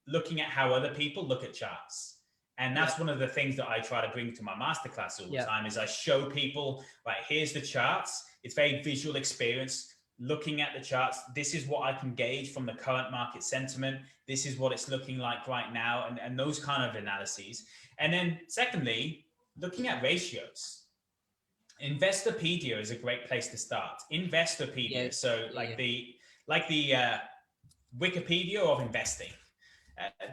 looking at how other people look at charts. And that's one of the things that I try to bring to my masterclass all the time, is I show people, right, here's the charts. It's very visual experience, looking at the charts. This is what I can gauge from the current market sentiment. This is what it's looking like right now, and those kind of analyses. And then secondly, looking at ratios. Investopedia is a great place to start. Investopedia, Yeah, so yeah. like the Wikipedia of investing.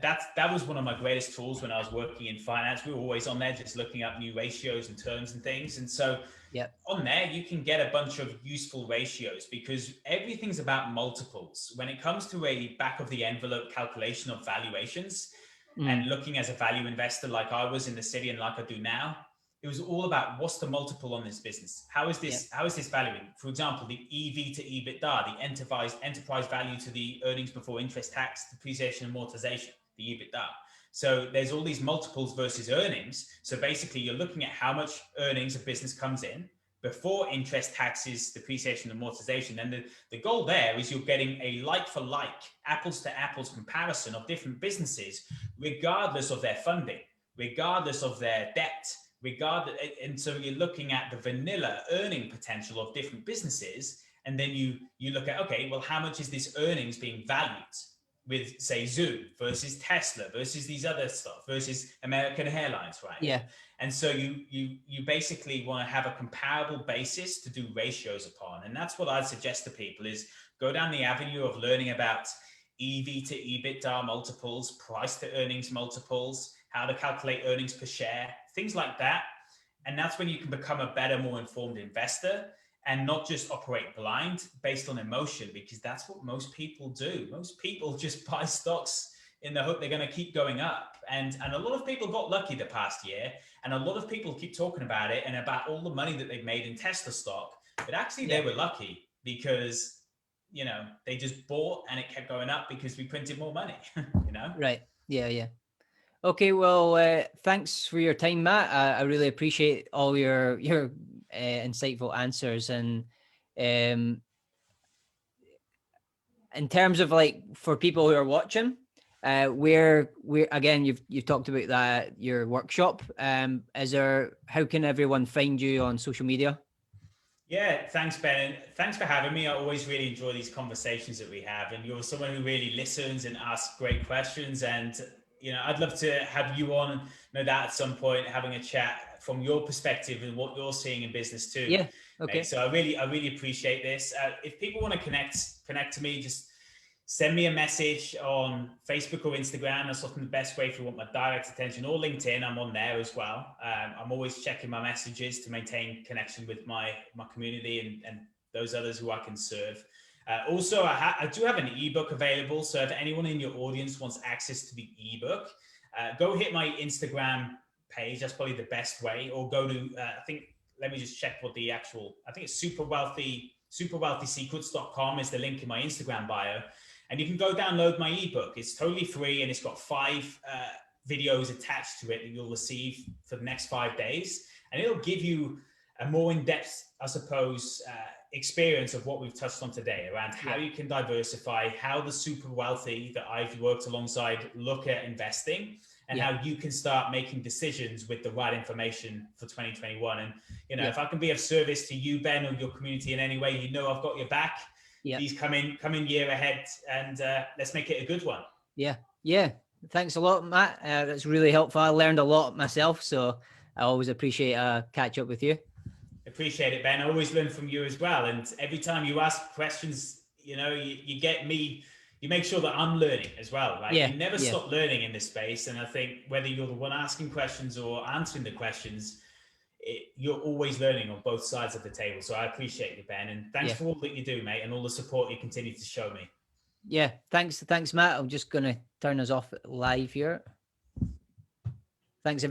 That was one of my greatest tools when I was working in finance. We were always on there just looking up new ratios and terms and things. And so Yeah. on there, you can get a bunch of useful ratios because everything's about multiples. When it comes to a back of the envelope calculation of valuations and looking as a value investor like I was in the city and like I do now, it was all about what's the multiple on this business? How is this valuing? For example, the EV to EBITDA, the enterprise value to the earnings before interest, tax, depreciation, and amortization, the EBITDA. So there's all these multiples versus earnings. So basically you're looking at how much earnings a business comes in before interest, taxes, depreciation, and amortization. And the goal there is you're getting a like for like, apples to apples comparison of different businesses, regardless of their funding, regardless of their debt, and so you're looking at the vanilla earning potential of different businesses, and then you look at, okay, well, how much is this earnings being valued with, say, Zoom versus Tesla versus these other stuff versus American Airlines, right? Yeah. And so you basically want to have a comparable basis to do ratios upon, and that's what I'd suggest to people is go down the avenue of learning about EV to EBITDA multiples, price to earnings multiples, how to calculate earnings per share, things like that. And that's when you can become a better, more informed investor and not just operate blind based on emotion, because that's what most people do. Most people just buy stocks in the hope they're going to keep going up. And a lot of people got lucky the past year. And a lot of people keep talking about it and about all the money that they've made in Tesla stock. But actually they were lucky because, you know, they just bought and it kept going up because we printed more money, you know? Right. Yeah. Yeah. Okay. Well, thanks for your time, Matt. I really appreciate all your insightful answers. And in terms of like for people who are watching, where again you've talked about that your workshop. How can everyone find you on social media? Yeah, thanks, Ben. Thanks for having me. I always really enjoy these conversations that we have, and you're someone who really listens and asks great questions. And you know, I'd love to have you on, no doubt, at some point, having a chat from your perspective and what you're seeing in business too. Yeah. Okay. Mate. So I really appreciate this. If people want to connect to me, just send me a message on Facebook or Instagram. That's often the best way if you want my direct attention, or LinkedIn. I'm on there as well. I'm always checking my messages to maintain connection with my community and those others who I can serve. Also, I do have an ebook available. So if anyone in your audience wants access to the ebook, go hit my Instagram page. That's probably the best way. Or go to, let me just check what I think it's superwealthysecrets.com is the link in my Instagram bio. And you can go download my ebook. It's totally free and it's got 5 videos attached to it that you'll receive for the next 5 days. And it'll give you a more in-depth, I suppose, experience of what we've touched on today around how you can diversify, how the super wealthy that I've worked alongside look at investing, and how you can start making decisions with the right information for 2021. And, you know, if I can be of service to you, Ben, or your community in any way, you know, I've got your back. These coming year ahead, and let's make it a good one. Yeah. Thanks a lot, Matt. That's really helpful. I learned a lot myself, so I always appreciate a catch up with you. Appreciate it, Ben. I always learn from you as well. And every time you ask questions, you know, you get me. You make sure that I'm learning as well. Right? You never stop learning in this space. And I think whether you're the one asking questions or answering the questions, you're always learning on both sides of the table. So I appreciate you, Ben, and thanks for all that you do, mate, and all the support you continue to show me. Yeah, thanks, Matt. I'm just gonna turn us off live here. Thanks, everyone.